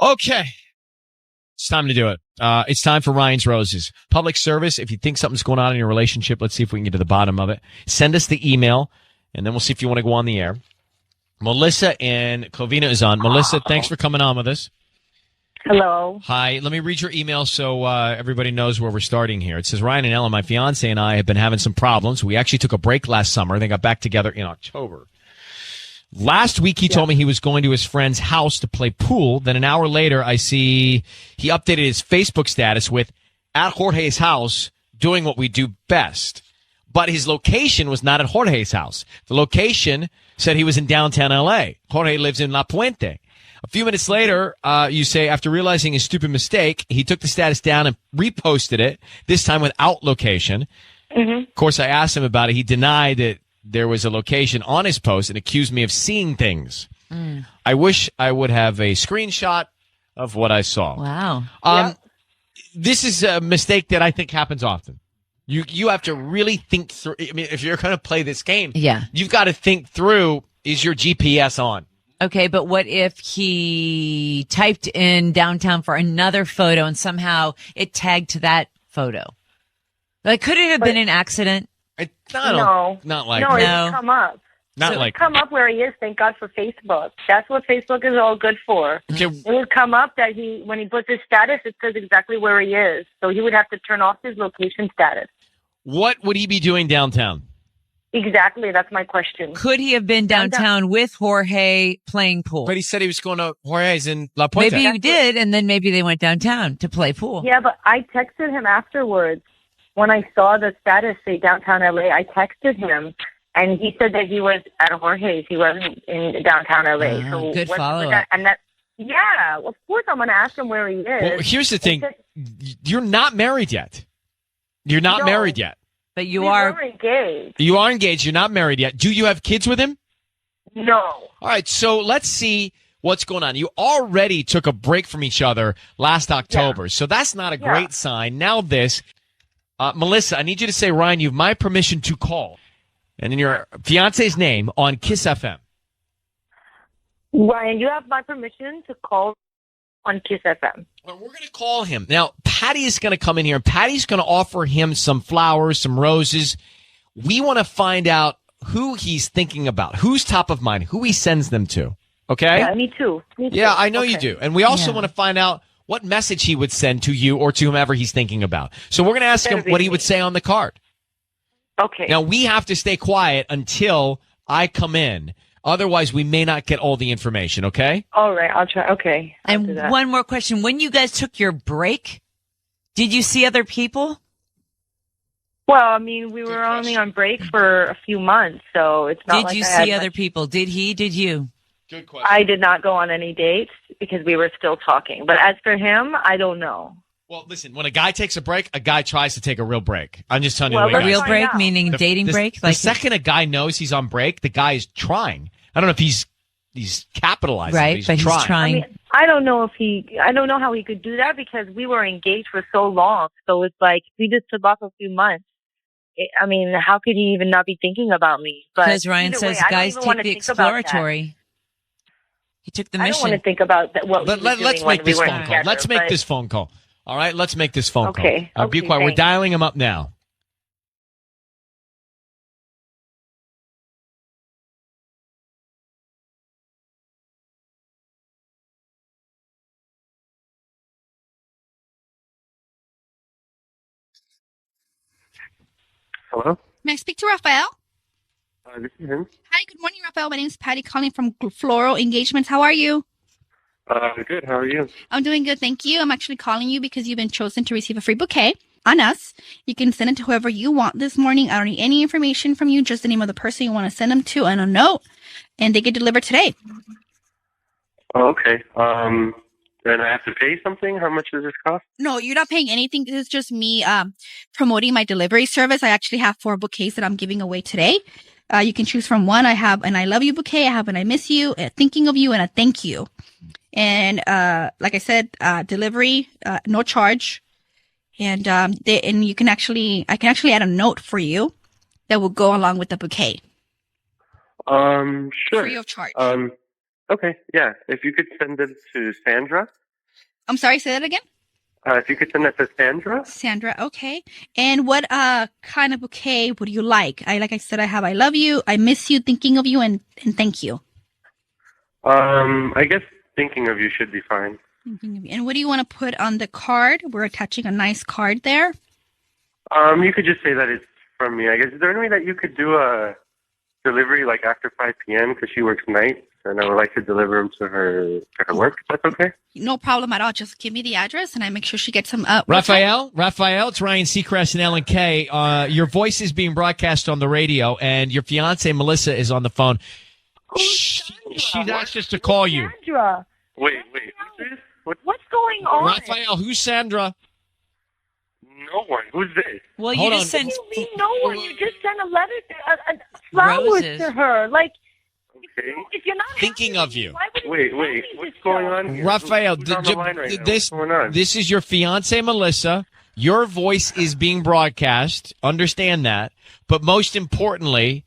Okay. It's time to do it. It's time for Ryan's Roses. Public service. If you think something's going on in your relationship, let's see if we can get to the bottom of it. Send us the email, and then we'll see if you want to go on the air. Melissa and Clovina is on. Melissa, thanks for coming on with us. Hello. Hi. Let me read your email so everybody knows where we're starting here. It says, Ryan and Ellen, my fiance and I have been having some problems. We actually took a break last summer. They got back together in October. Last week, he told me he was going to his friend's house to play pool. Then an hour later, I see he updated his Facebook status with, at Jorge's house, doing what we do best. But his location was not at Jorge's house. The location said he was in downtown L.A. Jorge lives in La Puente. A few minutes later, you say, after realizing his stupid mistake, he took the status down and reposted it, this time without location. Mm-hmm. Of course, I asked him about it. He denied that there was a location on his post and accused me of seeing things. I wish I would have a screenshot of what I saw. Wow. This is a mistake that I think happens often. You have to really think through. I mean, if you're going to play this game, you've got to think through, is your GPS on? Okay, but what if he typed in downtown for another photo and somehow it tagged to that photo? Like, could it have been an accident? Not like no, that. it would come up. Not it like would come up where he is. Thank God for Facebook. That's what Facebook is all good for. Okay. It would come up that when he puts his status, it says exactly where he is. So he would have to turn off his location status. What would he be doing downtown? Exactly. That's my question. Could he have been downtown with Jorge playing pool? But he said he was going to Jorge's in La Puente. Maybe he did, and then maybe they went downtown to play pool. Yeah, but I texted him afterwards. When I saw the status say downtown LA, I texted him, and he said that he was at Jorge's. He wasn't in downtown LA. So good follow-up. Yeah, of course I'm going to ask him where he is. Well, here's the thing. You're not married yet. You're not married yet. But we were engaged. You are engaged. You're not married yet. Do you have kids with him? No. All right, so let's see what's going on. You already took a break from each other last October, so that's not a great sign. Now this. Melissa, I need you to say, Ryan, you have my permission to call. And in your fiance's name on Kiss FM. Ryan, you have my permission to call on Kiss FM. Well, we're going to call him. Now, Patty is going to come in here, and Patty's going to offer him some flowers, some roses. We want to find out who he's thinking about, who's top of mind, who he sends them to. Okay? Yeah, me too. Yeah, I know you do. And we also want to find out what message he would send to you or to whomever he's thinking about. So we're going to ask him what he would say on the card. Okay. Now, we have to stay quiet until I come in. Otherwise, we may not get all the information, okay? All right, I'll try. Okay. And one more question. When you guys took your break, did you see other people? Well, I mean, we were only on break for a few months, so it's not like Did you see other people? Did he? Did you? Good question. I did not go on any dates because we were still talking. But as for him, I don't know. Well, listen, when a guy takes a break, a guy tries to take a real break. I'm just telling you. A real break, meaning dating break? The second a guy knows he's on break, the guy is trying. I don't know if he's capitalizing. Right, but he's trying. I mean, I don't know how he could do that because we were engaged for so long. So it's like, we just took off a few months. I mean, how could he even not be thinking about me? Because Ryan says guys take the exploratory. He took the mission. I don't want to think about that. Let's make this phone call. Let's make this phone call. All right, let's make this phone call. Okay. Be quiet. We're dialing him up now. Hello? May I speak to Rafael? This is him. Hi, good morning, Rafael. My name is Patty calling from Floral Engagements. How are you? Good. How are you? I'm doing good, thank you. I'm actually calling you because you've been chosen to receive a free bouquet on us. You can send it to whoever you want this morning. I don't need any information from you, just the name of the person you want to send them to and a note, and they get delivered today. Oh, okay. Then I have to pay something? How much does this cost? No, you're not paying anything. This is just me promoting my delivery service. I actually have 4 bouquets that I'm giving away today. You can choose from one. I have an I love you bouquet. I have an I miss you, a thinking of you, and a thank you. And like I said, delivery, no charge. And you can I can actually add a note for you that will go along with the bouquet. Sure. Free of charge. Okay, yeah. If you could send it to Sandra I'm sorry, say that again. If you could send that to Sandra. Sandra, okay. And what kind of bouquet would you like? Like I said, I have I love you, I miss you, thinking of you, and thank you. I guess thinking of you should be fine. Thinking of you. And what do you want to put on the card? We're attaching a nice card there. You could just say that it's from me. I guess. Is there any way that you could do a delivery like after 5 p.m. because she works nights, and I would like to deliver them to her work? If that's okay. No problem at all. Just give me the address, and I make sure she gets some. Raphael, it's Ryan Seacrest and Ellen Kay. Your voice is being broadcast on the radio, and your fiance Melissa is on the phone. She's asked us to call you. Sandra. Wait. Who's this? What's going on? Raphael, who's Sandra? No one. Who's this? Well, Hold you on. just sent What do you mean no one? You just sent a letter, flowers Roses. to her. Like, Okay. if you're not Thinking happy of with me, you. why would you tell Wait. me What's this going stuff? on here? Raphael, Who's on the line right now? this What's going on? this is your fiance Melissa. Your voice is being broadcast. Understand that. But most importantly,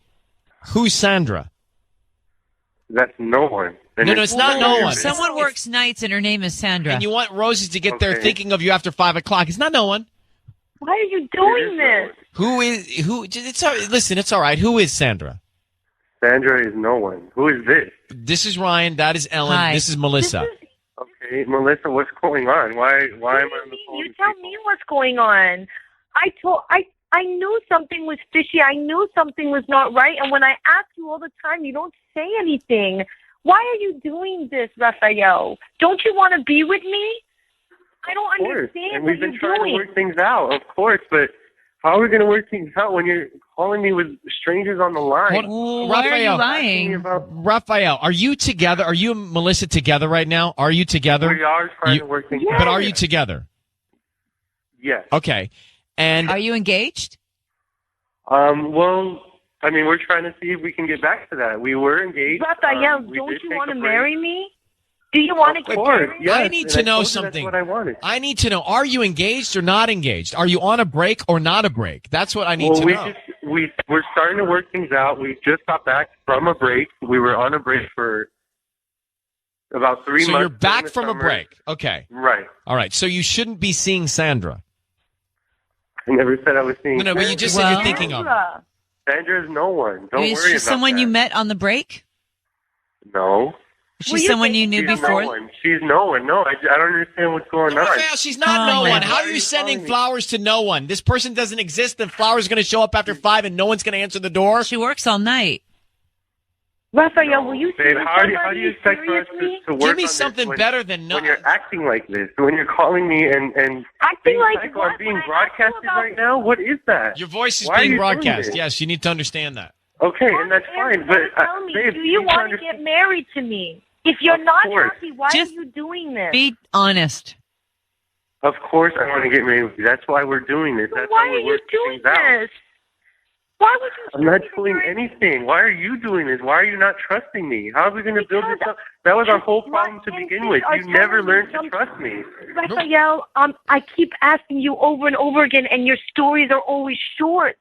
who's Sandra? That's no one. And No, it's not no one. someone works nights and her name is Sandra. And you want Roses to get there Okay. thinking of you after 5 o'clock. It's not no one. Why are you It doing is no this? one. Who? It's all, listen. It's all right. Who is Sandra? Sandra is no one. Who is this? This is Ryan. That is Ellen. Hi. This is Melissa. This is- Okay, Melissa, what's going on? Why am I on the phone? You with tell people? me what's going on. I knew something was fishy. I knew something was not right. And when I ask you all the time, you don't say anything. Why are you doing this, Raphael? Don't you want to be with me? I don't Of course. understand And what we've been you're trying doing. to work things out, of course, but how are we going to work things out when you're calling me with strangers on the line? Hold- Why are you Raphael. lying? About, Raphael, are you together? Are you and Melissa together right now? Are you together? we are trying You- to work things Yeah. out. But are you together? Yes. Okay. And Are you engaged? Well, I mean, we're trying to see if we can get back to that. We were engaged. Raphael, We don't did you take want to a break. marry me? Do you want to Of get course, married? yes. I need and to know told you something. That's what I wanted. I need to know, are you engaged or not engaged? Are you on a break or not a break? That's what I need to know. We're starting to work things out. We just got back from a break. We were on a break for about 3 So months. you're during back the from a summer. break. Okay. Right. All right. So you shouldn't be seeing Sandra. I never said I was seeing. No, but you just said Well- you're thinking of her. Sandra. Sandra is no one. Don't Is worry she about someone that. you met on the break? No. Is she Well, you someone you think knew She's before? no one. She's no one. No, I don't understand what's going on. Raphael, she's not Oh, no my one. God. How Why are are you you sending calling me? flowers to no one? This person doesn't exist. The flowers are going to show up after 5 and no one's going to answer the door. She works all night. Raphael, No. will you Babe, see how do you somebody expect for us seriously? to work Give me on this something when- better than no. when you're acting like this? When you're calling me and Acting like psycho, what? I'm being When I ask you broadcasted about- right now? What is that? Your voice is Why are being you doing broadcast. this? Yes, you need to understand that. Okay, and that's fine, but Tell me, babe, do you need want to understand- get married to me? If you're Of not course. happy, why Just are you doing this? Be honest. Of course, I want to get married with you. That's why we're doing this. So That's why why are we're you working doing things out. this? Why would you? I'm not say that doing you're- anything. Why are you doing this? Why are you not trusting me? How are we going to build this Because up? That was our just whole what problem to begin instincts with. are You never telling me learned to something. trust me. Raphael, I keep asking you over and over again, and your stories are always short.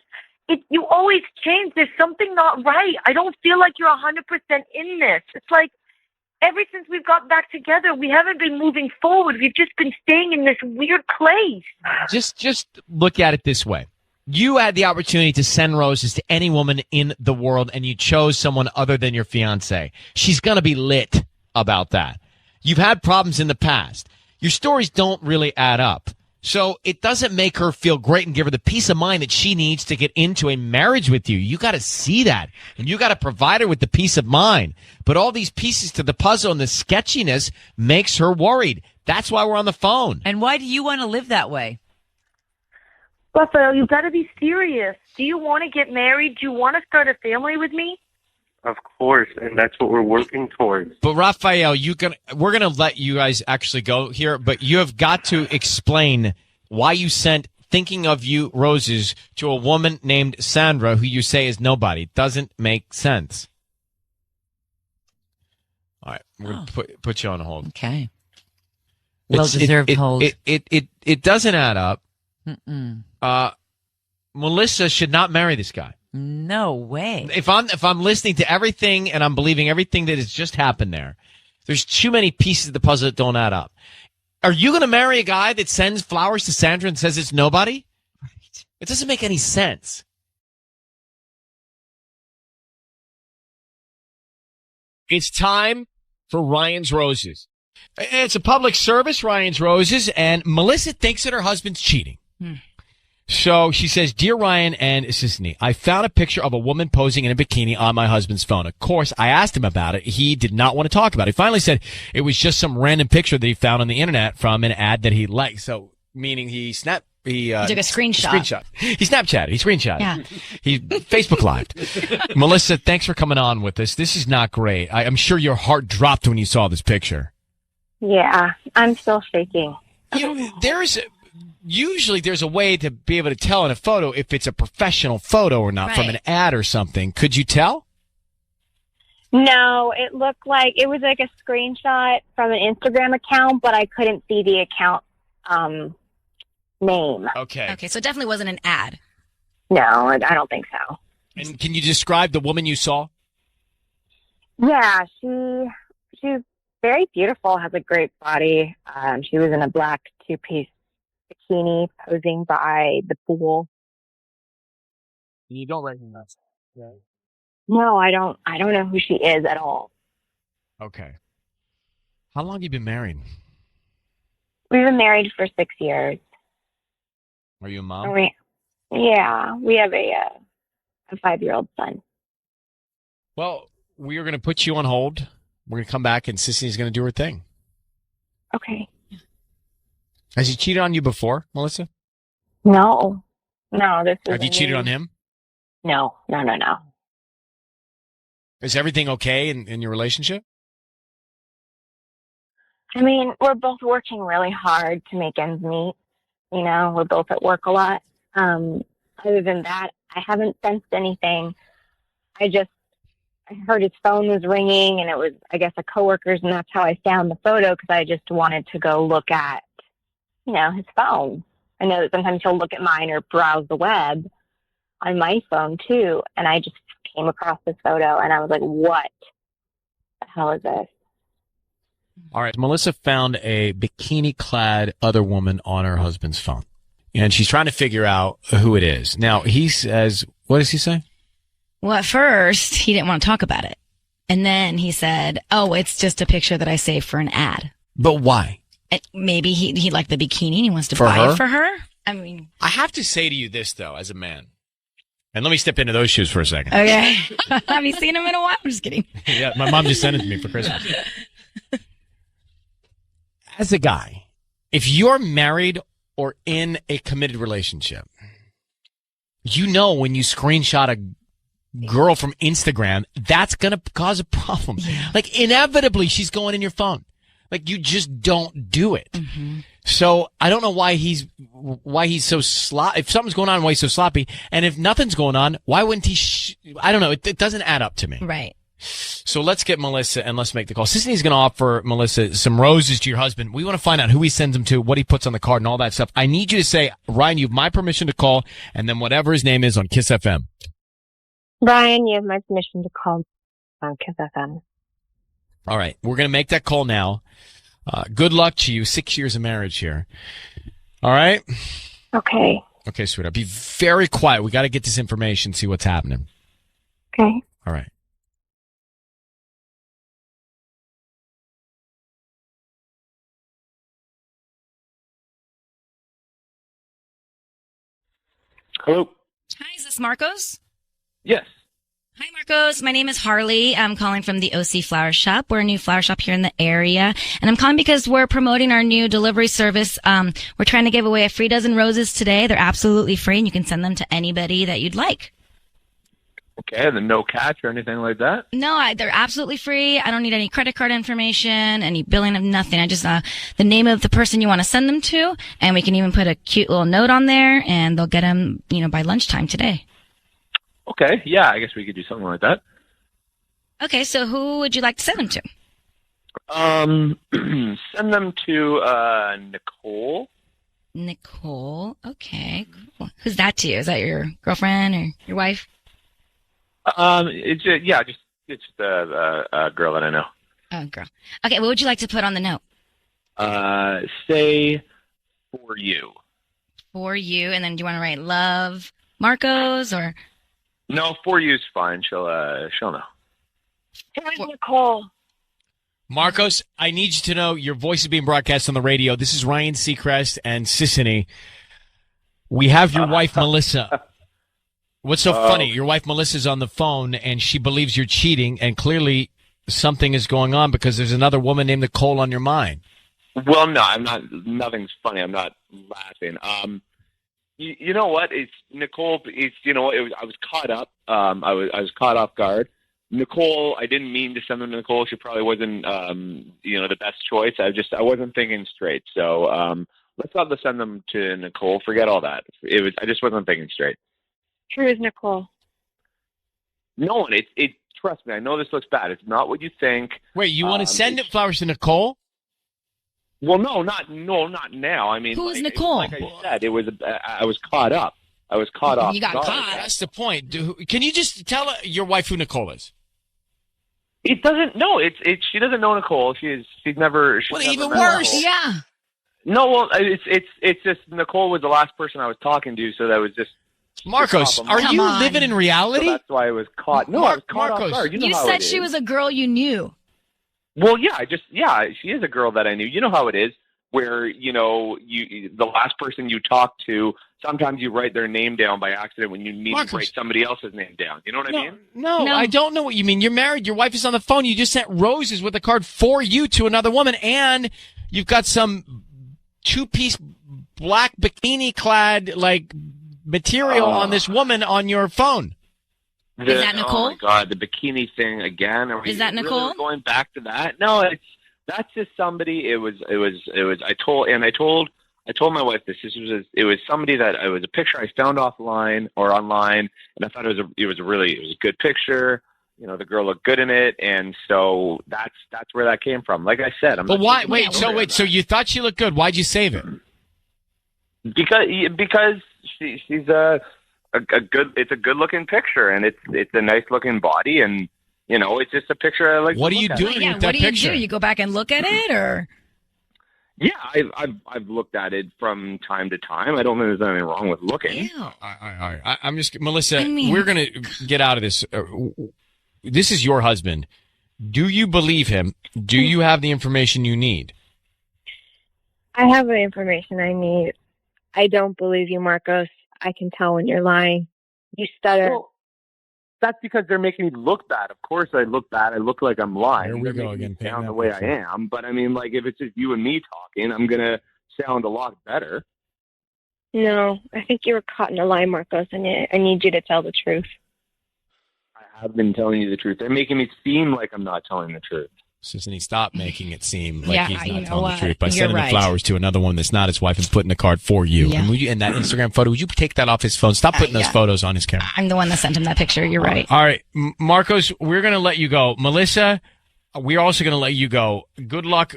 You always change. There's something not right. I don't feel like you're 100% in this. It's like ever since we've got back together, we haven't been moving forward. We've just been staying in this weird place. Just look at it this way. You had the opportunity to send roses to any woman in the world, and you chose someone other than your fiance. She's going to be lit about that. You've had problems in the past. Your stories don't really add up. So it doesn't make her feel great and give her the peace of mind that she needs to get into a marriage with you. You got to see that, and you got to provide her with the peace of mind. But all these pieces to the puzzle and the sketchiness makes her worried. That's why we're on the phone. And why do you want to live that way? Raphael, you've got to be serious. Do you want to get married? Do you want to start a family with me? Of course, and that's what we're working towards. But Raphael, we're gonna let you guys actually go here, but you have got to explain why you sent "Thinking of You" roses to a woman named Sandra, who you say is nobody. It doesn't make sense. All right, we're gonna put you on hold. Okay. It's- Well-deserved hold. It doesn't add up. Mm-mm. Melissa should not marry this guy. No way. If I'm listening to everything and I'm believing everything that has just happened there's too many pieces of the puzzle that don't add up. Are you going to marry a guy that sends flowers to Sandra and says it's nobody? Right. It doesn't make any sense. It's time for Ryan's Roses. It's a public service, Ryan's Roses, and Melissa thinks that her husband's cheating. So she says, Dear Ryan and Sisney, I found a picture of a woman posing in a bikini on my husband's phone. Of course, I asked him about it. He did not want to talk about it. He finally said it was just some random picture that he found on the internet from an ad that he liked. So, meaning he took a screenshot. He Snapchatted. He screenshotted. Yeah. He Facebook Lived. Melissa, thanks for coming on with us. This is not great. I'm sure your heart dropped when you saw this picture. Yeah, I'm still shaking. You know, usually there's a way to be able to tell in a photo if it's a professional photo or not from an ad or something. Could you tell? No, it looked like it was like a screenshot from an Instagram account, but I couldn't see the account name. Okay. Okay, so it definitely wasn't an ad. No, I don't think so. And can you describe the woman you saw? Yeah, she's very beautiful, has a great body. She was in a black two-piece bikini posing by the pool. You don't recognize her, right? No, I don't know who she is at all. Okay. How long have you been married? We've been married for 6 years. Are you a mom? We have a 5-year-old son. Well, we are going to put you on hold. We're going to come back and Sisney's going to do her thing. Okay. Has he cheated on you before, Melissa? No, this is. Have you cheated on him? No. Is everything okay in your relationship? I mean, we're both working really hard to make ends meet. You know, we're both at work a lot. Other than that, I haven't sensed anything. I heard his phone was ringing, and it was, I guess, a coworker's, and that's how I found the photo, because I just wanted to go look at, his phone. I know that sometimes he'll look at mine or browse the web on my phone, too, and I just came across this photo, and I was like, what the hell is this? All right. Melissa found a bikini-clad other woman on her husband's phone, and she's trying to figure out who it is. Now, he says, what does he say? Well, at first, he didn't want to talk about it. And then he said, oh, it's just a picture that I saved for an ad. But why? Maybe he liked the bikini and he wants to For buy her? it for her. I mean, I have to say to you this, though, as a man. And let me step into those shoes for a second. okay. Have you seen him in a while? I'm just kidding. Yeah, my mom just sent it to me for Christmas. As a guy, if you're married or in a committed relationship, when you screenshot a girl from Instagram, that's going to cause a problem. Yeah. Like, inevitably, she's going in your phone. Like, you just don't do it. Mm-hmm. So I don't know why he's so sloppy. If something's going on, why he's so sloppy. And if nothing's going on, why wouldn't he? I don't know. It doesn't add up to me. Right. So let's get Melissa and let's make the call. Sisney's going to offer Melissa some roses to your husband. We want to find out who he sends them to, what he puts on the card, and all that stuff. I need you to say, Ryan, you have my permission to call, and then whatever his name is on Kiss FM. Ryan, you have my permission to call on Kiss FM. All right. We're going to make that call now. Good luck to you. 6 years of marriage here. All right? Okay. Okay, sweetheart. Be very quiet. We got to get this information, see what's happening. Okay. All right. Hello. Hi, is this Marcos? Yes. Hi, Marcos. My name is Harley. I'm calling from the OC Flower Shop. We're a new flower shop here in the area. And I'm calling because we're promoting our new delivery service. We're trying to give away a free dozen roses today. They're absolutely free, and you can send them to anybody that you'd like. Okay, then no catch or anything like that? No, they're absolutely free. I don't need any credit card information, any billing of nothing. I just, the name of the person you want to send them to, and we can even put a cute little note on there, and they'll get them, by lunchtime today. Okay, yeah, I guess we could do something like that. Okay, so who would you like to send them to? Send them to Nicole. Nicole. Okay, cool. Who's that to you? Is that your girlfriend or your wife? It's just a girl that I know. Oh, girl. Okay, what would you like to put on the note? Say for you. For you, and then do you want to write love Marcos or? No, for you's fine. She'll know. Where's Nicole? Marcos, I need you to know your voice is being broadcast on the radio. This is Ryan Seacrest and Sissany. We have your wife, Melissa. What's so funny? Your wife, Melissa's on the phone, and she believes you're cheating, and clearly something is going on because there's another woman named Nicole on your mind. Well, no, I'm not. Nothing's funny. I'm not laughing. You know what? It's Nicole. It's I was caught up. I was caught off guard. Nicole, I didn't mean to send them to Nicole. She probably wasn't, the best choice. I wasn't thinking straight. So let's not send them to Nicole. Forget all that. I just wasn't thinking straight. Who is Nicole? No one. Trust me. I know this looks bad. It's not what you think. Wait, you want to send flowers to Nicole? Well, not now. I mean, who's Nicole? Like I said, I was caught up. I was caught off. You got guard. caught. That's the point. Can you just tell your wife who Nicole is? It doesn't. No, she doesn't know Nicole. She's never. Well, never even met worse. Nicole. Yeah. No, well, it's just Nicole was the last person I was talking to, so that was just. Marcos, are Come you on. living in reality? So that's why I was caught. No, I was caught Marcos, off guard. You know You how said it she is. was a girl you knew. Well, yeah, she is a girl that I knew. You know how it is, where the last person you talk to, sometimes you write their name down by accident when you need to write somebody else's name down. You know what I mean? No, No. I don't know what you mean. You're married. Your wife is on the phone. You just sent roses with a card for you to another woman, and you've got some two-piece black bikini-clad material on this woman on your phone. Is that Nicole? Oh my God, the bikini thing again. Is that really Nicole? going back to that? No, that's just somebody. It was. I told my wife this. It was somebody that it was a picture I found offline or online, and I thought it was a good picture. The girl looked good in it, and so that's where that came from. Like I said, But why? Wait, so you thought she looked good. Why'd you save it? Because she's a good. It's a good looking picture, and it's a nice looking body, and it's just a picture I like. What to are you look at. doing Yeah, with that what do you picture? do? You go back and look at it, or? Yeah, I've looked at it from time to time. I don't think there's anything wrong with looking. Ew. All right. I'm just Melissa. I mean- We're gonna get out of this. This is your husband. Do you believe him? Do you have the information you need? I have the information I need. I don't believe you, Marcos. I can tell when you're lying. You stutter. Well, that's because they're making me look bad. Of course, I look bad. I look like I'm lying. There we They're go making again, me painting sound that the way picture. I am. But I mean, if it's just you and me talking, I'm gonna sound a lot better. No, I think you were caught in a lie, Marcos, and I need you to tell the truth. I have been telling you the truth. They're making me seem like I'm not telling the truth. Sissany, stop making it seem like Yeah, he's you not know telling what? the truth by You're sending right. the flowers to another one that's not his wife and putting the card for you. Yeah. And that Instagram photo, would you take that off his phone? Stop putting those yeah. photos on his camera. I'm the one that sent him that picture. You're right. All right, Marcos, we're going to let you go. Melissa, we're also going to let you go. Good luck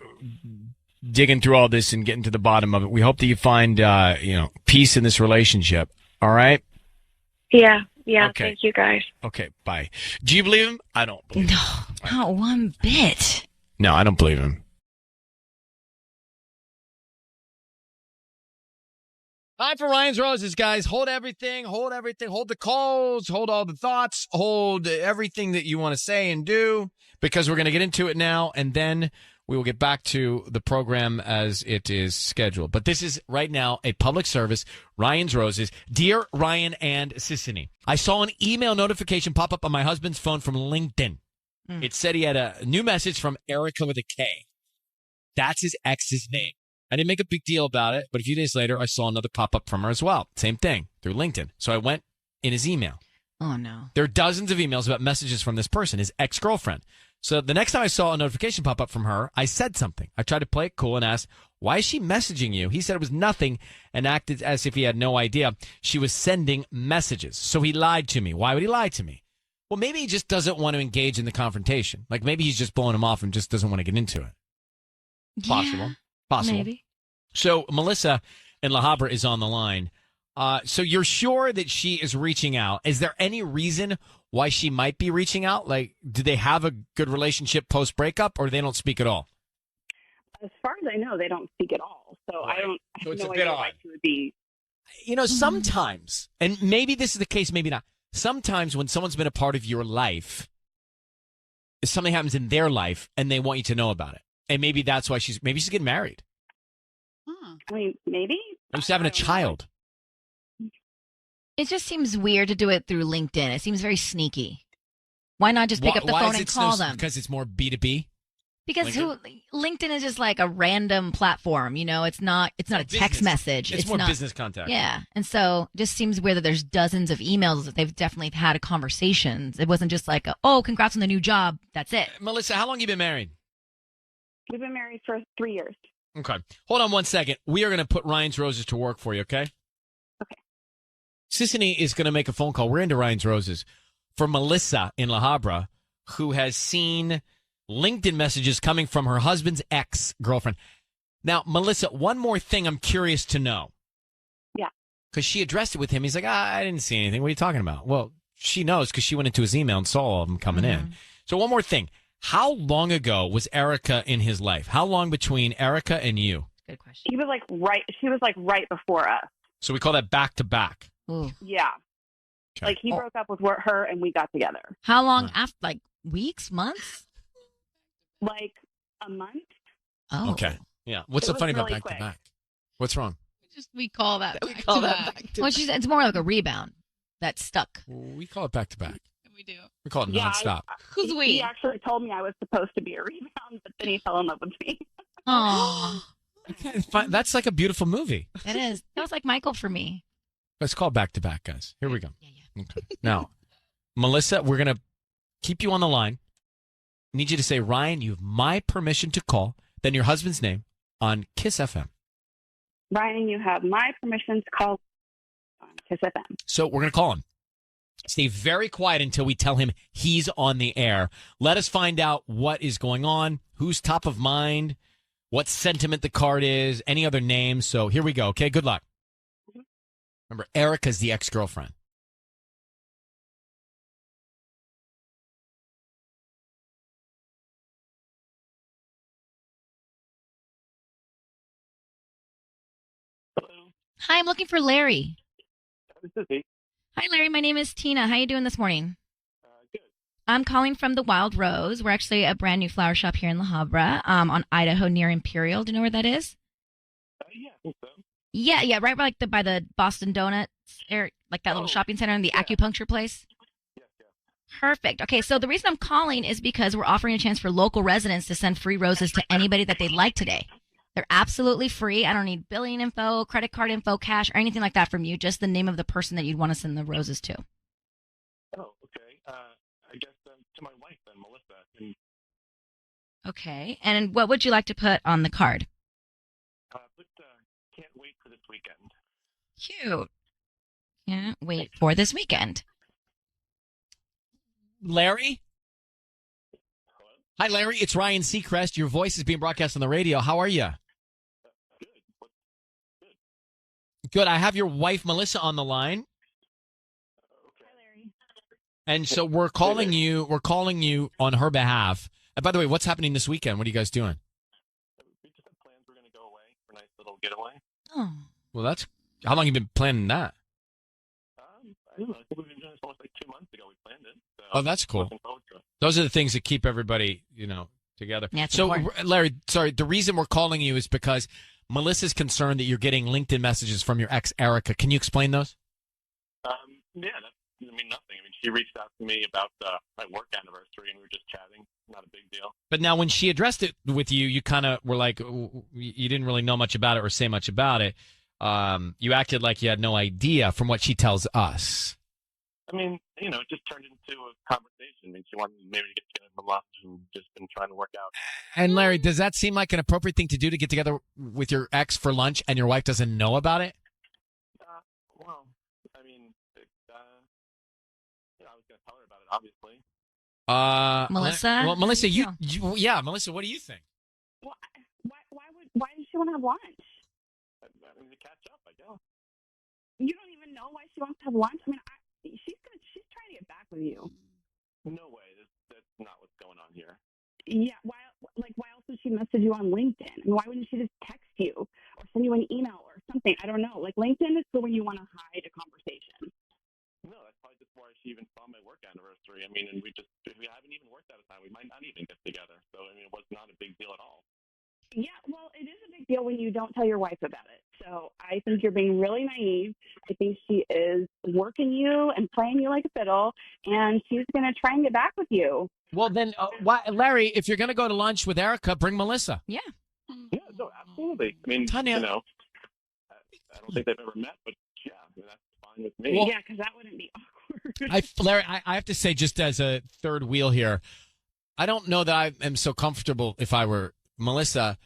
digging through all this and getting to the bottom of it. We hope that you find, peace in this relationship. All right? Yeah, Okay. Thank you, guys. Okay, bye. Do you believe him? I don't believe him. No, not one bit. No, I don't believe him. Time for Ryan's Roses, guys. Hold everything. Hold the calls. Hold all the thoughts. Hold everything that you want to say and do, because we're going to get into it now, and then we will get back to the program as it is scheduled. But this is right now a public service. Ryan's Roses. Dear Ryan and Sissany, I saw an email notification pop up on my husband's phone from LinkedIn. It said he had a new message from Erica with a K. That's his ex's name. I didn't make a big deal about it, but a few days later, I saw another pop up from her as well. Same thing, through LinkedIn. So I went in his email. Oh, no. There are dozens of emails about messages from this person, his ex-girlfriend. So the next time I saw a notification pop up from her, I said something. I tried to play it cool and asked, why is she messaging you? He said it was nothing and acted as if he had no idea she was sending messages. So he lied to me. Why would he lie to me? Well, maybe he just doesn't want to engage in the confrontation. Like maybe he's just blowing him off and just doesn't want to get into it. Possible. Yeah, Possible. maybe. So Melissa in La Habra is on the line. So you're sure that she is reaching out. Is there any reason why she might be reaching out? Like, do they have a good relationship post-breakup, or they don't speak at all? as far as I know, they don't speak at all. So Right. I So have it's a no bit idea odd. why she would be. Sometimes, and maybe this is the case, maybe not. Sometimes when someone's been a part of your life, something happens in their life and they want you to know about it. And maybe that's why she's getting married. I mean, maybe. Maybe she's having a I don't know. child. It just seems weird to do it through LinkedIn. It seems very sneaky. Why not just pick up the Why phone is and it call them? Because it's more B2B? Because LinkedIn is just like a random platform, you know. It's not a business. text message. It's more not business contact. Yeah, and so it just seems weird that there's dozens of emails that they've definitely had conversations. It wasn't just like, oh, congrats on the new job. That's it. Melissa, how long you been married? We've been married for 3 years. Okay. Hold on one second. We are going to put Ryan's Roses to work for you, okay? Okay. Sissany is going to make a phone call. We're into Ryan's Roses for Melissa in La Habra, who has seen LinkedIn messages coming from her husband's ex-girlfriend. Now, Melissa, one more thing I'm curious to know. Yeah. Because she addressed it with him. He's like, I didn't see anything. What are you talking about? Well, she knows because she went into his email and saw all of them coming in. So one more thing. How long ago was Erica in his life? How long between Erica and you? Good question. She was like right before us. So we call that back-to-back. Ooh. Yeah. Okay. Like he broke up with her and we got together. How long after? Like weeks, months? Like a month. Oh, Okay. Yeah. What's It so was funny about really back-to-back? What's wrong? We call that. We call that back-to-back. well, it's more like a rebound that's stuck. We call it back-to-back. We do. We call it Yeah, nonstop. Who's we? He actually told me I was supposed to be a rebound, but then he fell in love with me. Oh, Okay, fine. That's like a beautiful movie. it is. That was like Michael for me. Let's call back-to-back, guys. Here we go. Yeah. Okay. Now, Melissa, we're going to keep you on the line. I need you to say, Ryan, you have my permission to call, then your husband's name on Kiss FM. Ryan, you have my permission to call on Kiss FM. So we're going to call him. Stay very quiet until we tell him he's on the air. Let us find out what is going on, who's top of mind, what sentiment the card is, any other names. So here we go. Okay, good luck. Remember, Erica's the ex-girlfriend. Hi, I'm looking for Larry. This is he. Hi, Larry. My name is Tina. How you doing this morning? Good. I'm calling from the Wild Rose. We're actually a brand new flower shop here in La Habra, on Idaho near Imperial. Do you know where that is? Yeah, I think so. Yeah, right by the Boston Donuts area, like that little shopping center and the acupuncture place. Yes. Perfect. Okay, so the reason I'm calling is because we're offering a chance for local residents to send free roses to anybody that they'd like today. They're absolutely free. I don't need billing info, credit card info, cash, or anything like that from you. Just the name of the person that you'd want to send the roses to. Oh, okay. I guess to my wife then, Melissa. And, Okay, and what would you like to put on the card? can't wait for this weekend. Cute. Can't wait for this weekend. Larry? Hello? Hi, Larry. It's Ryan Seacrest. Your voice is being broadcast on the radio. How are you? Good. Good. I have your wife, Melissa, on the line. Okay. Hi, Larry. And so we're calling you on her behalf. And by the way, what's happening this weekend? What are you guys doing? We just have plans. We're going to go away for a nice little getaway. Oh. Well, how long you been planning that? I don't know. I think we've been doing this almost like 2 months ago. We planned it. So Oh, that's cool. looking forward to it. Those are the things that keep everybody, together. Yeah, it's so, important. Larry, sorry, the reason we're calling you is because Melissa's concerned that you're getting LinkedIn messages from your ex, Erica. Can you explain those? Yeah, nothing. She reached out to me about my work anniversary, and we were just chatting. Not a big deal. But now when she addressed it with you, you kind of were like, you didn't really know much about it or say much about it. You acted like you had no idea from what she tells us. It just turned into a conversation. She wanted maybe to get together for lunch and just been trying to work out. And Larry, does that seem like an appropriate thing to do, to get together with your ex for lunch and your wife doesn't know about it? I was going to tell her about it, obviously. Melissa? Well, Melissa, Melissa, what do you think? Why does she want to have lunch? To catch up, I guess. You don't even know why she wants to have lunch? She's trying to get back with you. No way. That's not what's going on here. Yeah. Why else would would she message you on LinkedIn? I mean, why wouldn't she just text you or send you an email or something? I don't know. Like, LinkedIn is for when you want to hide a conversation. No, that's probably just why she even saw my work anniversary. I mean, and we haven't even worked out of time. We might not even get together. So, I mean, it was not a big deal at all. Yeah, well, it is a big deal when you don't tell your wife about it. So I think you're being really naive. I think she is working you and playing you like a fiddle, and she's going to try and get back with you. Well, then, Larry, if you're going to go to lunch with Erica, bring Melissa. Yeah. Yeah, no, absolutely. I mean, Tanya. you know, I don't think they've ever met, but yeah, I mean, that's fine with me. Well, Yeah, because that wouldn't be awkward. Larry, I have to say, just as a third wheel here, I don't know that I am so comfortable if I were Melissa,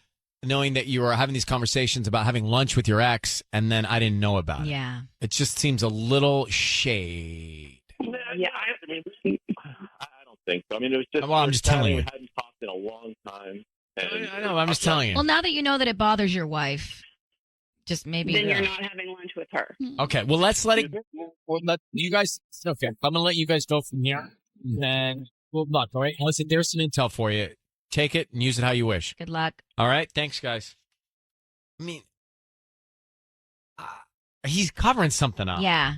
knowing that you were having these conversations about having lunch with your ex, and then I didn't know about it. Yeah. It just seems a little shade. Yeah, I don't think so. I mean, it was just. Well, I'm just telling you. We hadn't talked in a long time. And I know. I'm just telling you. Well, now that you know that it bothers your wife, just maybe. then you're not having lunch with her. Okay. Well, let's let it. We'll let you guys. Okay. I'm gonna let you guys go from here. Then we'll look. All right. Listen, there's some intel for you. Take it and use it how you wish. Good luck. All right. Thanks, guys. I mean, he's covering something up. Yeah.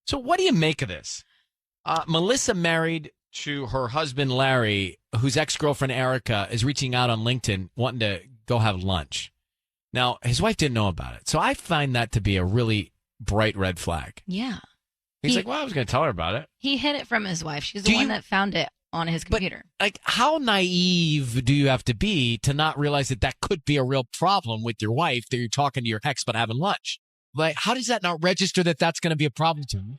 So what do you make of this? Melissa married to her husband, Larry, whose ex-girlfriend, Erica, is reaching out on LinkedIn wanting to go have lunch. Now, his wife didn't know about it. So I find that to be a really bright red flag. Yeah. He's like, well, I was going to tell her about it. He hid it from his wife. She's the one that found it on his computer. Like, how naive do you have to be to not realize that that could be a real problem with your wife, that you're talking to your ex but having lunch? Like, how does that not register that that's going to be a problem to him?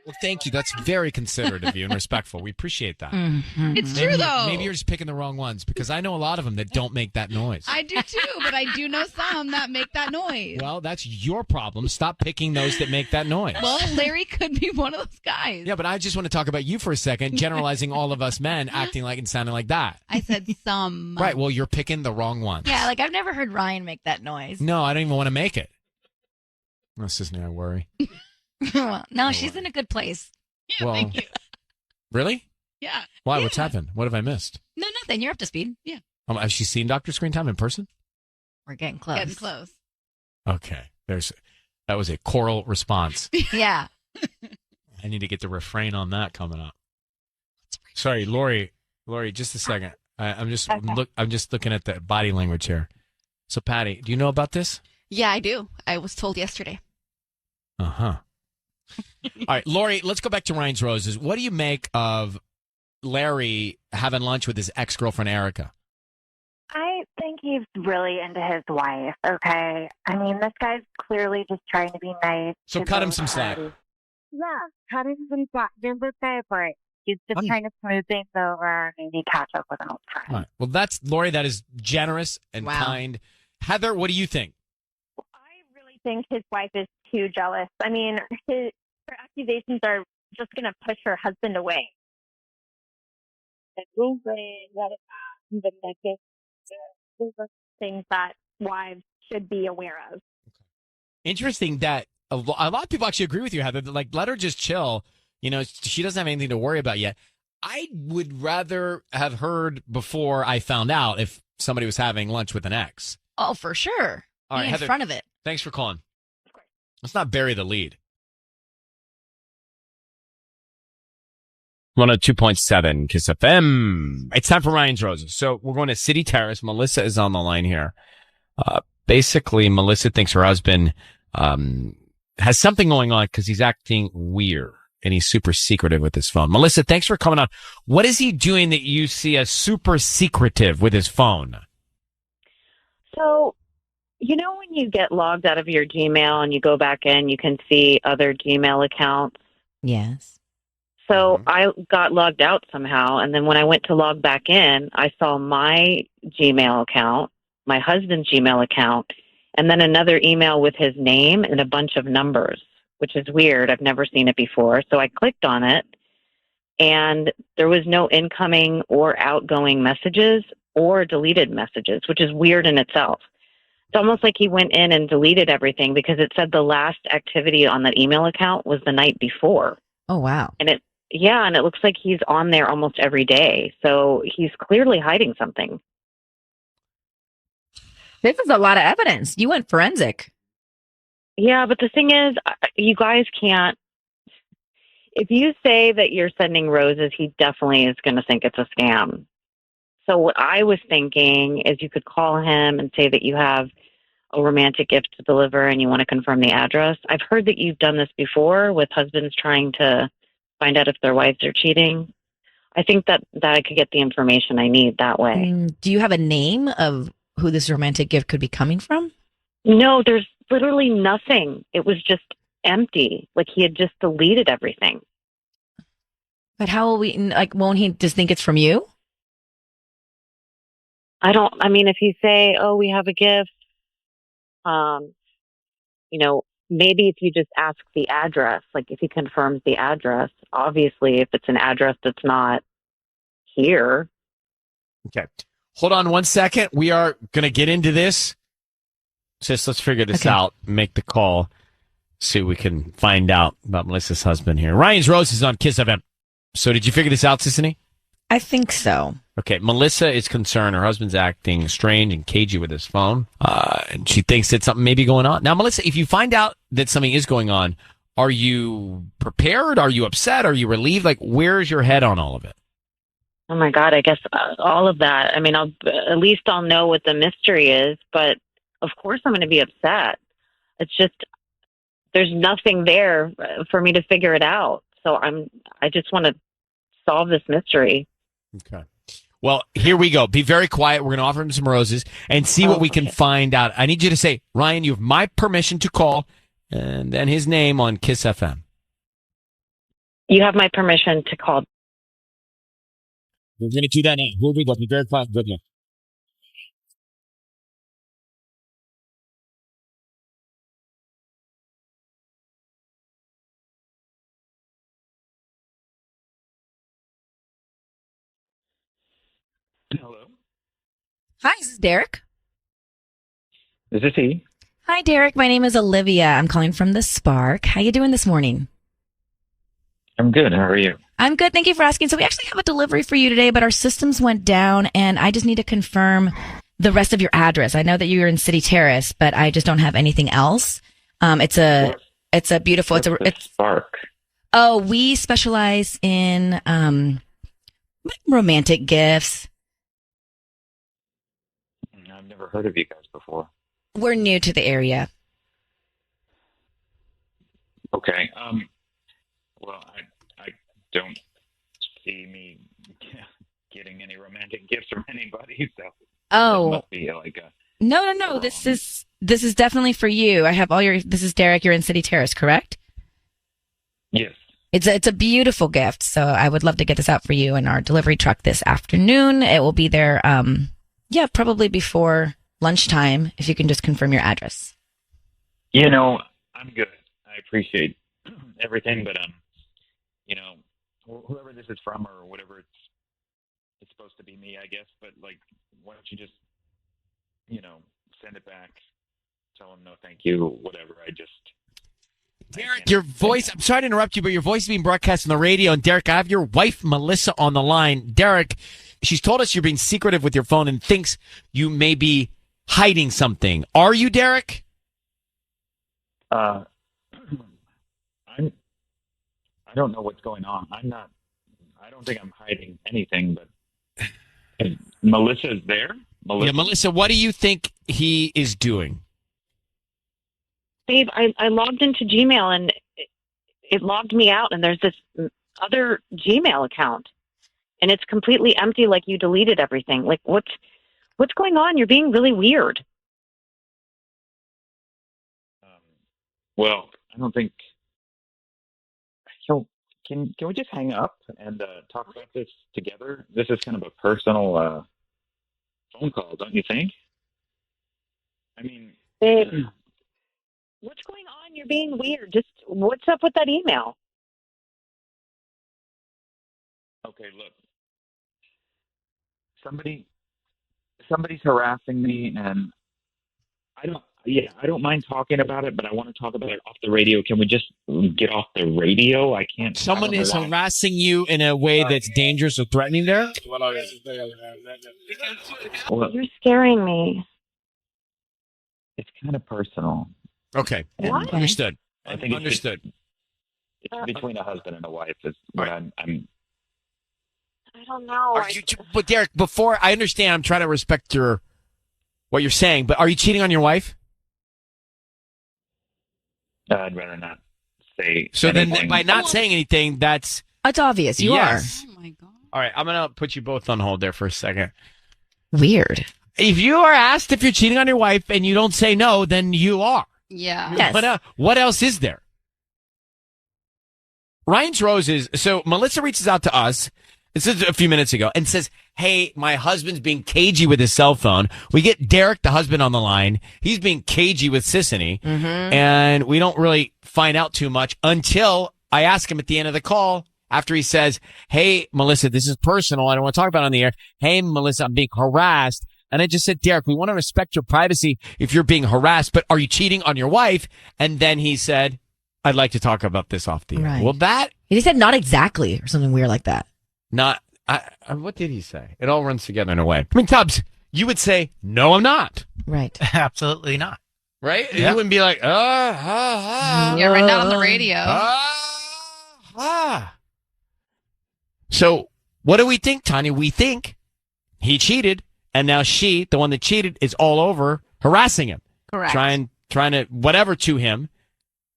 Well, thank you. That's very considerate of you and respectful. We appreciate that. Mm-hmm. It's true, though. Maybe you're just picking the wrong ones, because I know a lot of them that don't make that noise. I do too, but I do know some that make that noise. Well, that's your problem. Stop picking those that make that noise. Well, Larry could be one of those guys. Yeah, but I just want to talk about you for a second, generalizing all of us men acting like and sounding like that. I said some. Right, well, you're picking the wrong ones. Yeah, like I've never heard Ryan make that noise. No, I don't even want to make it. This isn't I worry. Well, no, she's in a good place. Yeah, Well, thank you. Really? Yeah. Why? Yeah. What's happened? What have I missed? No, nothing. You're up to speed. Yeah. Has she seen Dr. Screen Time in person? We're getting close. Getting close. Okay. That was a choral response. Yeah. I need to get the refrain on that coming up. Sorry, Lori, just a second. I'm just looking at the body language here. So, Patty, do you know about this? Yeah, I do. I was told yesterday. Uh-huh. All right, Lori, let's go back to Ryan's Roses. What do you make of Larry having lunch with his ex-girlfriend, Erica? I think he's really into his wife, okay? I mean, this guy's clearly just trying to be nice. So to cut him both some slack. parties. Yeah, cut him some slack. Don't be favorite. He's just trying to smooth things over and maybe catch up with an old friend. All right. Well, Lori, that is generous and kind. Heather, what do you think? I really think his wife is too jealous. I mean, her accusations are just going to push her husband away. Things that wives should be aware of. Interesting that a lot of people actually agree with you, Heather. Like, let her just chill. You know, she doesn't have anything to worry about yet. I would rather have heard before I found out if somebody was having lunch with an ex. Oh, for sure. All right, Be in Heather, front of it. Thanks for calling. Let's not bury the lead. 102.7 Kiss FM. It's time for Ryan's Roses. So we're going to City Terrace. Melissa is on the line here. Basically, Melissa thinks her husband has something going on because he's acting weird and he's super secretive with his phone. Melissa, thanks for coming on. What is he doing that you see as super secretive with his phone? So, you know, when you get logged out of your Gmail and you go back in, you can see other Gmail accounts. Yes. So I got logged out somehow. And then when I went to log back in, I saw my Gmail account, my husband's Gmail account, and then another email with his name and a bunch of numbers, which is weird. I've never seen it before. So I clicked on it and there was no incoming or outgoing messages or deleted messages, which is weird in itself. It's almost like he went in and deleted everything because it said the last activity on that email account was the night before. Oh, wow. And Yeah, and it looks like he's on there almost every day. So he's clearly hiding something. This is a lot of evidence. You went forensic. Yeah, but the thing is, you guys can't. If you say that you're sending roses, he definitely is going to think it's a scam. So what I was thinking is you could call him and say that you have a romantic gift to deliver and you want to confirm the address. I've heard that you've done this before with husbands trying to find out if their wives are cheating. I think that I could get the information I need that way. Do you have a name of who this romantic gift could be coming from? No, there's literally nothing. It was just empty. Like he had just deleted everything. But how will we, like, won't he just think it's from you? I mean, if you say, oh, we have a gift, maybe if you just ask the address, like if he confirms the address, obviously if it's an address that's not here. Okay. Hold on one second. We are going to get into this. Sis, let's figure this out, make the call, see what we can find out about Melissa's husband here. Ryan's Rose is on Kiss FM. So did you figure this out, Sissany? I think so. Okay, Melissa is concerned her husband's acting strange and cagey with his phone, and she thinks that something may be going on. Now, Melissa, if you find out that something is going on, are you prepared? Are you upset? Are you relieved? Like, where's your head on all of it? Oh my God, I guess all of that. I mean, at least I'll know what the mystery is, but of course I'm going to be upset. It's just, there's nothing there for me to figure it out. So I just want to solve this mystery. Okay. Well, here we go. Be very quiet. We're going to offer him some roses and see what we can find out. I need you to say, Ryan, you have my permission to call, and then his name on Kiss FM. You have my permission to call. We're going to do that now. Here we go. Be very quiet. Good luck. Hello. Hi, this is Derek. Is this he? Hi, Derek. My name is Olivia. I'm calling from the Spark. How you doing this morning? I'm good. How are you? I'm good. Thank you for asking. So we actually have a delivery for you today, but our systems went down, and I just need to confirm the rest of your address. I know that you're in City Terrace, but I just don't have anything else. It's a beautiful. It's Spark. Oh, we specialize in romantic gifts. I've never heard of you guys before. We're new to the area. Okay. Well, I don't see me getting any romantic gifts from anybody, so Oh, it must be like a. no. This is definitely for you. I have all your. This is Derek. You're in City Terrace, correct? Yes. It's a beautiful gift. So I would love to get this out for you in our delivery truck this afternoon. It will be there. Probably before lunchtime. If you can just confirm your address. I'm good. I appreciate everything, but whoever this is from or whatever, it's supposed to be me, I guess. But like, why don't you just, send it back, tell them no, thank you, whatever. Derek, your voice, I'm sorry to interrupt you, but your voice is being broadcast on the radio. And Derek, I have your wife, Melissa, on the line. Derek, she's told us you're being secretive with your phone and thinks you may be hiding something. Are you, Derek? I don't know what's going on. I don't think I'm hiding anything, but Melissa is there? Yeah, Melissa, what do you think he is doing? Babe, I logged into Gmail and it logged me out, and there's this other Gmail account, and it's completely empty, like you deleted everything. Like, what's going on? You're being really weird. Well, I don't think. So, can we just hang up and talk about this together? This is kind of a personal phone call, don't you think? I mean, Babe, what's going on? You're being weird. Just what's up with that email? okay, look. Somebody's harassing me, and Yeah, I don't mind talking about it, but I want to talk about it off the radio. Can we just get off the radio? I can't. Someone I don't is know why. harassing you in a way that's dangerous or threatening there? Well, You're scaring me. it's kind of personal. Okay. And What? Understood. I think Understood. it's between a husband and a wife is what I'm I don't know. Are you, but Derek, before I understand, I'm trying to respect what you're saying, but are you cheating on your wife? I'd rather not say So anything. then by not saying anything, that's It's obvious. You yes. Oh my god. All right, I'm going to put you both on hold there for a second. are. Weird. If you are asked if you're cheating on your wife and you don't say no, then you are. Yeah. Yes. What else is there? Ryan's Roses. So Melissa reaches out to us. This is a few minutes ago and says, hey, my husband's being cagey with his cell phone. We get Derek, the husband, on the line. He's being cagey with Sissany. And we don't really find out too much until I ask him at the end of the call after he says, hey, Melissa, this is personal. I don't want to talk about it on the air. Hey, Melissa, I'm being harassed. And I just said, Derek, we want to respect your privacy if you're being harassed, but are you cheating on your wife? And then he said, I'd like to talk about this off the air. Right. Well, that He said not exactly or something weird like that. not, what did he say? It all runs together in a way. I mean, Tubbs, you would say, no, I'm not. Right. Absolutely not. Right? Yeah. You wouldn't be like, Yeah, right now on the radio. So what do we think, Tanya? We think he cheated, and now she, the one that cheated, is all over harassing him. Correct. Trying to whatever to him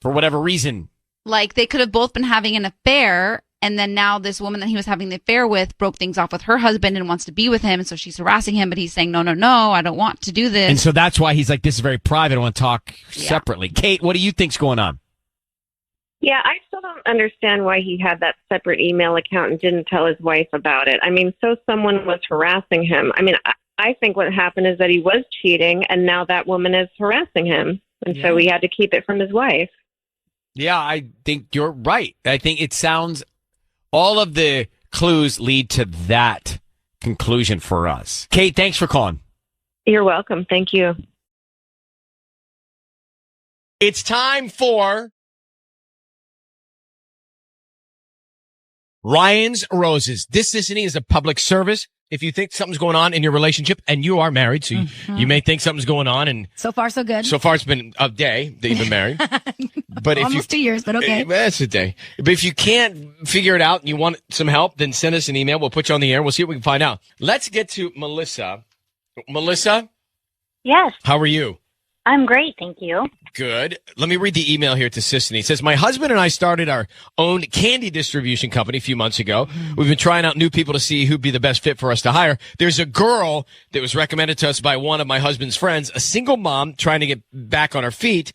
for whatever reason. Like they could have both been having an affair, and then now this woman that he was having the affair with broke things off with her husband and wants to be with him, and so she's harassing him, but he's saying, no, I don't want to do this. And so that's why he's like, this is very private. I want to talk Yeah. separately. Kate, what do you think's going on? Yeah, I still don't understand why he had that separate email account and didn't tell his wife about it. I mean, so someone was harassing him. I mean, I think what happened is that he was cheating, and now that woman is harassing him. And so he had to keep it from his wife. Yeah, I think you're right. I think it sounds, all of the clues lead to that conclusion for us. Kate, thanks for calling. You're welcome. Thank you. It's time for Ryan's Roses. This is a public service. If you think something's going on in your relationship, and you are married, so you may think something's going on, and So far, so good. so far it's been a day that you've been married. But if Almost 2 years, but okay. That's a day. But if you can't figure it out and you want some help, then send us an email. We'll put you on the air. We'll see what we can find out. Let's get to Melissa. Melissa, Yes, how are you? I'm great, thank you. Good. Let me read the email here to Sissany. It says, my husband and I started our own candy distribution company a few months ago. We've been trying out new people to see who'd be the best fit for us to hire. There's a girl that was recommended to us by one of my husband's friends, a single mom trying to get back on her feet.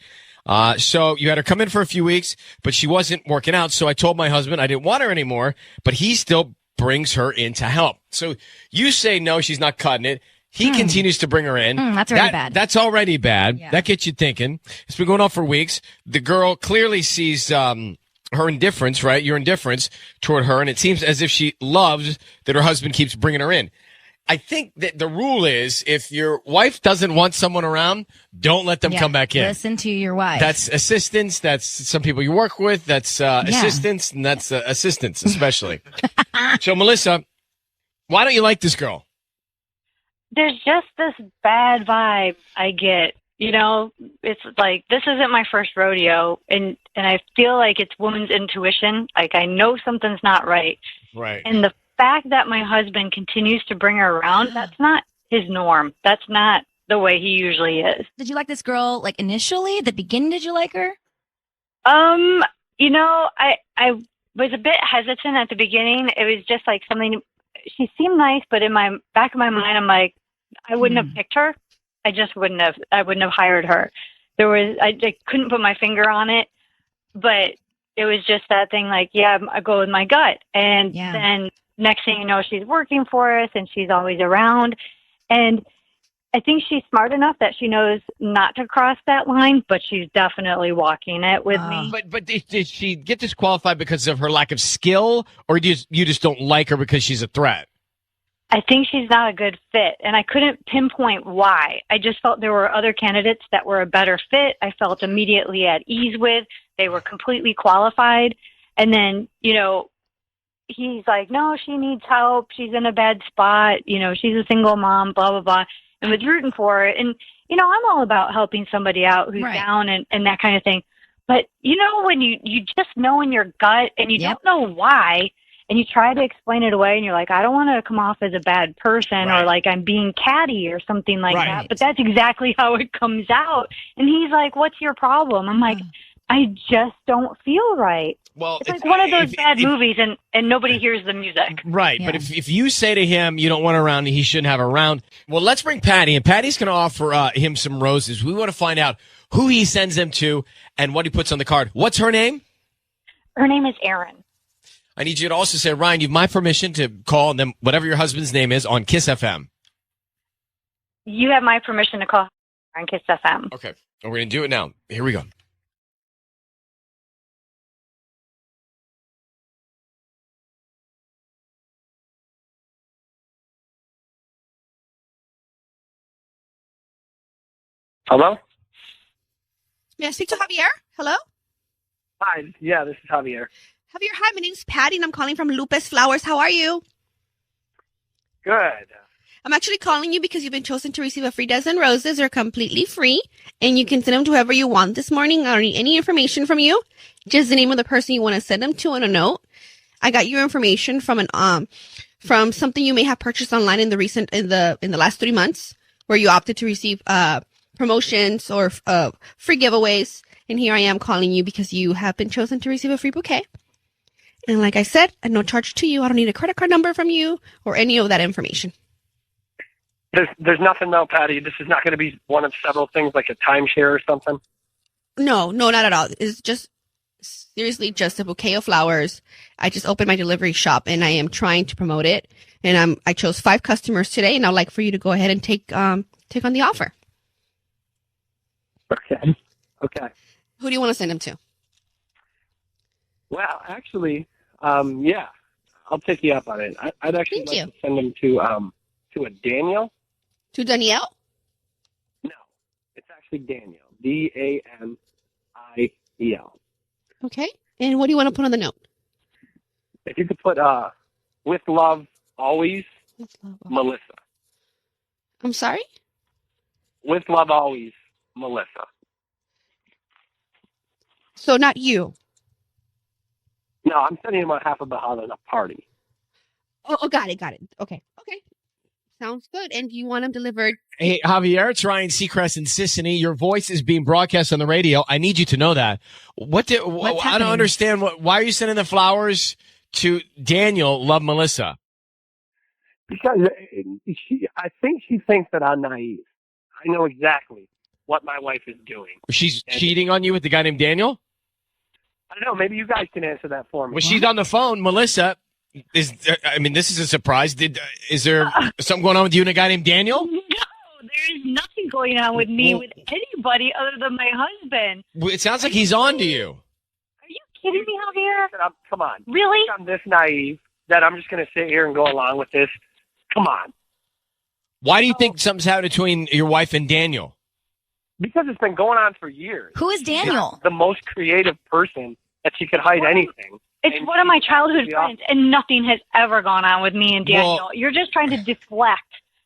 So you had her come in for a few weeks, but she wasn't working out. So I told my husband I didn't want her anymore, but he still brings her in to help. So you say no, she's not cutting it. He continues to bring her in. That's already bad. That's already bad. Yeah. That gets you thinking. It's been going on for weeks. The girl clearly sees her indifference, right? Your indifference toward her, and it seems as if she loves that her husband keeps bringing her in. I think that the rule is if your wife doesn't want someone around, don't let them come back in. Listen to your wife. That's assistants. That's some people you work with. That's assistants, and that's assistants especially. So, Melissa, why don't you like this girl? There's just this bad vibe I get. You know, it's like this isn't my first rodeo, and I feel like it's woman's intuition. Like I know something's not right. Right. And the fact that my husband continues to bring her around, that's not his norm. That's not the way he usually is. Did you like this girl, like, initially? At the beginning, did you like her? You know, I was a bit hesitant at the beginning. It was just like something, she seemed nice, but in my back of my mind, I'm like, I wouldn't have picked her. I just wouldn't have hired her. I couldn't put my finger on it, but it was just that thing like, yeah, I go with my gut. And then next thing you know, she's working for us and she's always around. And I think she's smart enough that she knows not to cross that line, but she's definitely walking it with me. But did she get disqualified because of her lack of skill, or you just don't like her because she's a threat? I think she's not a good fit, and I couldn't pinpoint why. I just felt there were other candidates that were a better fit. I felt immediately at ease with. They were completely qualified. And then, he's like, no, she needs help. She's in a bad spot. She's a single mom, blah, blah, blah, and was rooting for her. And, I'm all about helping somebody out who's down and that kind of thing. But, when you just know in your gut and you don't know why, and you try to explain it away and you're like, I don't want to come off as a bad person or like I'm being catty or something like that. But that's exactly how it comes out. And he's like, what's your problem? I'm like, I just don't feel right. Well, it's like one of those bad movies and nobody hears the music. Right. But if you say to him, you don't want her around, he shouldn't have her around. Well, let's bring Patty, and Patty's going to offer him some roses. We want to find out who he sends them to and what he puts on the card. What's her name? Her name is Erin. I need you to also say, Ryan, you have my permission to call them whatever your husband's name is on Kiss FM. You have my permission to call on Kiss FM. Okay. We're going to do it now. Here we go. Hello? May I speak to Javier? Hello? Hi. Yeah, this is Javier. Javier, hi. My name's Patty, and I'm calling from Lupus Flowers. How are you? Good. I'm actually calling you because you've been chosen to receive a free dozen roses. They're completely free, and you can send them to whoever you want this morning. I don't need any information from you, just the name of the person you want to send them to and a note. I got your information from from something you may have purchased online in the last 3 months, where you opted to receive promotions or free giveaways. And here I am calling you because you have been chosen to receive a free bouquet. And like I said, at no charge to you. I don't need a credit card number from you or any of that information. There's nothing though, Patty. This is not going to be one of several things like a timeshare or something. No, not at all. It's just seriously just a bouquet of flowers. I just opened my delivery shop and I am trying to promote it. And I chose 5 customers today, and I'd like for you to go ahead and take on the offer. Okay. Who do you want to send them to? Well, actually, yeah, I'll take you up on it. I'd actually like to send them to a Daniel. To Danielle? No, it's actually Daniel. Daniel. Okay. And what do you want to put on the note? If you could put with love always, Melissa. I'm sorry? With love always, Melissa. So not you. No, I'm sending him on half of the holiday party. Oh, got it. Okay. Sounds good. And do you want them delivered? Hey, Javier, it's Ryan Seacrest in Sicily. Your voice is being broadcast on the radio. I need you to know that. I don't understand. Why are you sending the flowers to Daniel, love Melissa? Because I think she thinks that I'm naive. I know exactly what my wife is doing. She's cheating on you with the guy named Daniel? I don't know. Maybe you guys can answer that for me. Well, she's on the phone. Melissa, this is a surprise. Is there something going on with you and a guy named Daniel? No, there is nothing going on with me with anybody other than my husband. It sounds like he's on to you. Are you kidding me, Javier? Come on. Really? I'm this naive that I'm just going to sit here and go along with this. Come on. Why do you think something's happened between your wife and Daniel? Because it's been going on for years. Who is Daniel? She's the most creative person that she could hide anything. It's one of my childhood friends, and nothing has ever gone on with me and Daniel. You're just trying to deflect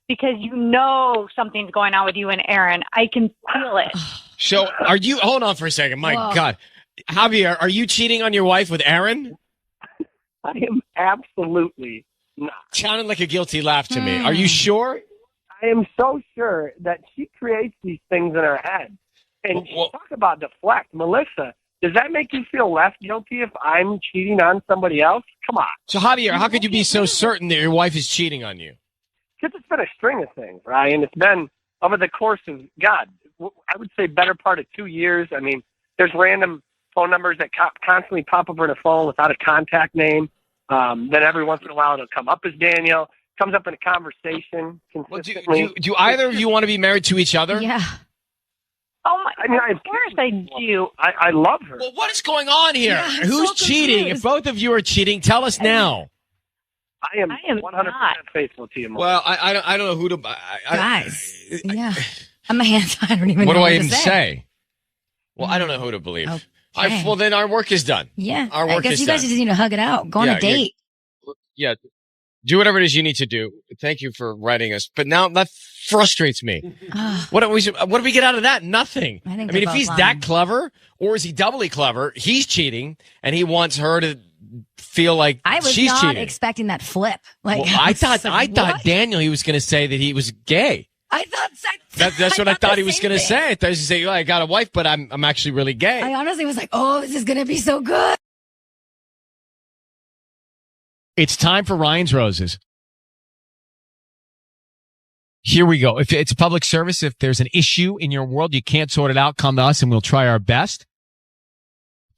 because you know something's going on with you and Aaron. I can feel it. So are you, hold on for a second. My God. Javier, are you cheating on your wife with Aaron? I am absolutely not. Sounded like a guilty laugh to me. Are you sure? I am so sure that she creates these things in her head. And talk about deflect. Melissa, does that make you feel less guilty if I'm cheating on somebody else? Come on. So Javier, how could you be so certain that your wife is cheating on you? Because it's been a string of things, Ryan. It's been over the course of, God, I would say better part of 2 years. I mean, there's random phone numbers that constantly pop up on the phone without a contact name. Then every once in a while it'll come up as Daniel. Comes up in a conversation consistently. Well, do either of you want to be married to each other? Yeah. Oh my! I mean, of course I do. I love her. Well, what is going on here? Yeah, Who's so cheating? confused. If both of you are cheating, tell us now. I am 100% faithful to you, Melissa. Well, I don't know who to. Guys, yeah. I'm a hands. I don't even What know do I what even to say? Well, I don't know who to believe. Okay. Well, then our work is done. Yeah. Our I work guess is you guys done. just need to hug it out. Go on a date. Yeah. Do whatever it is you need to do. Thank you for writing us. But now that frustrates me. What do we get out of that? Nothing. I mean, they're if both he's lying. that clever, or is he doubly clever? He's cheating, and he wants her to feel like I was she's not cheating. expecting that flip. Like Well, I thought what? Daniel he was going to say that he was gay. I thought That's what I thought the he was same going to thing. say. I thought he was going to say, "Oh, I got a wife, but I'm actually really gay." I honestly was like, oh, this is gonna be so good. It's time for Ryan's Roses. Here we go. If it's public service, if there's an issue in your world, you can't sort it out, come to us and we'll try our best.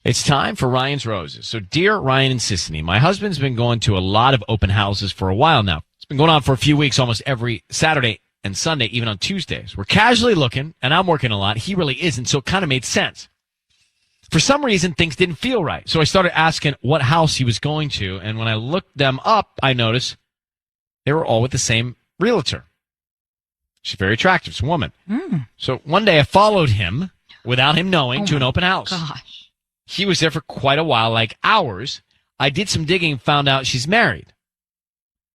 It's time for Ryan's Roses. So, dear Ryan and Sissany, my husband's been going to a lot of open houses for a while now. It's been going on for a few weeks, almost every Saturday and Sunday, even on Tuesdays. We're casually looking, and I'm working a lot. He really isn't, so it kind of made sense. For some reason, things didn't feel right. So I started asking what house he was going to, and when I looked them up, I noticed they were all with the same realtor. She's very attractive. It's a woman. So one day I followed him without him knowing to an open house. Gosh. He was there for quite a while, like hours. I did some digging and found out she's married.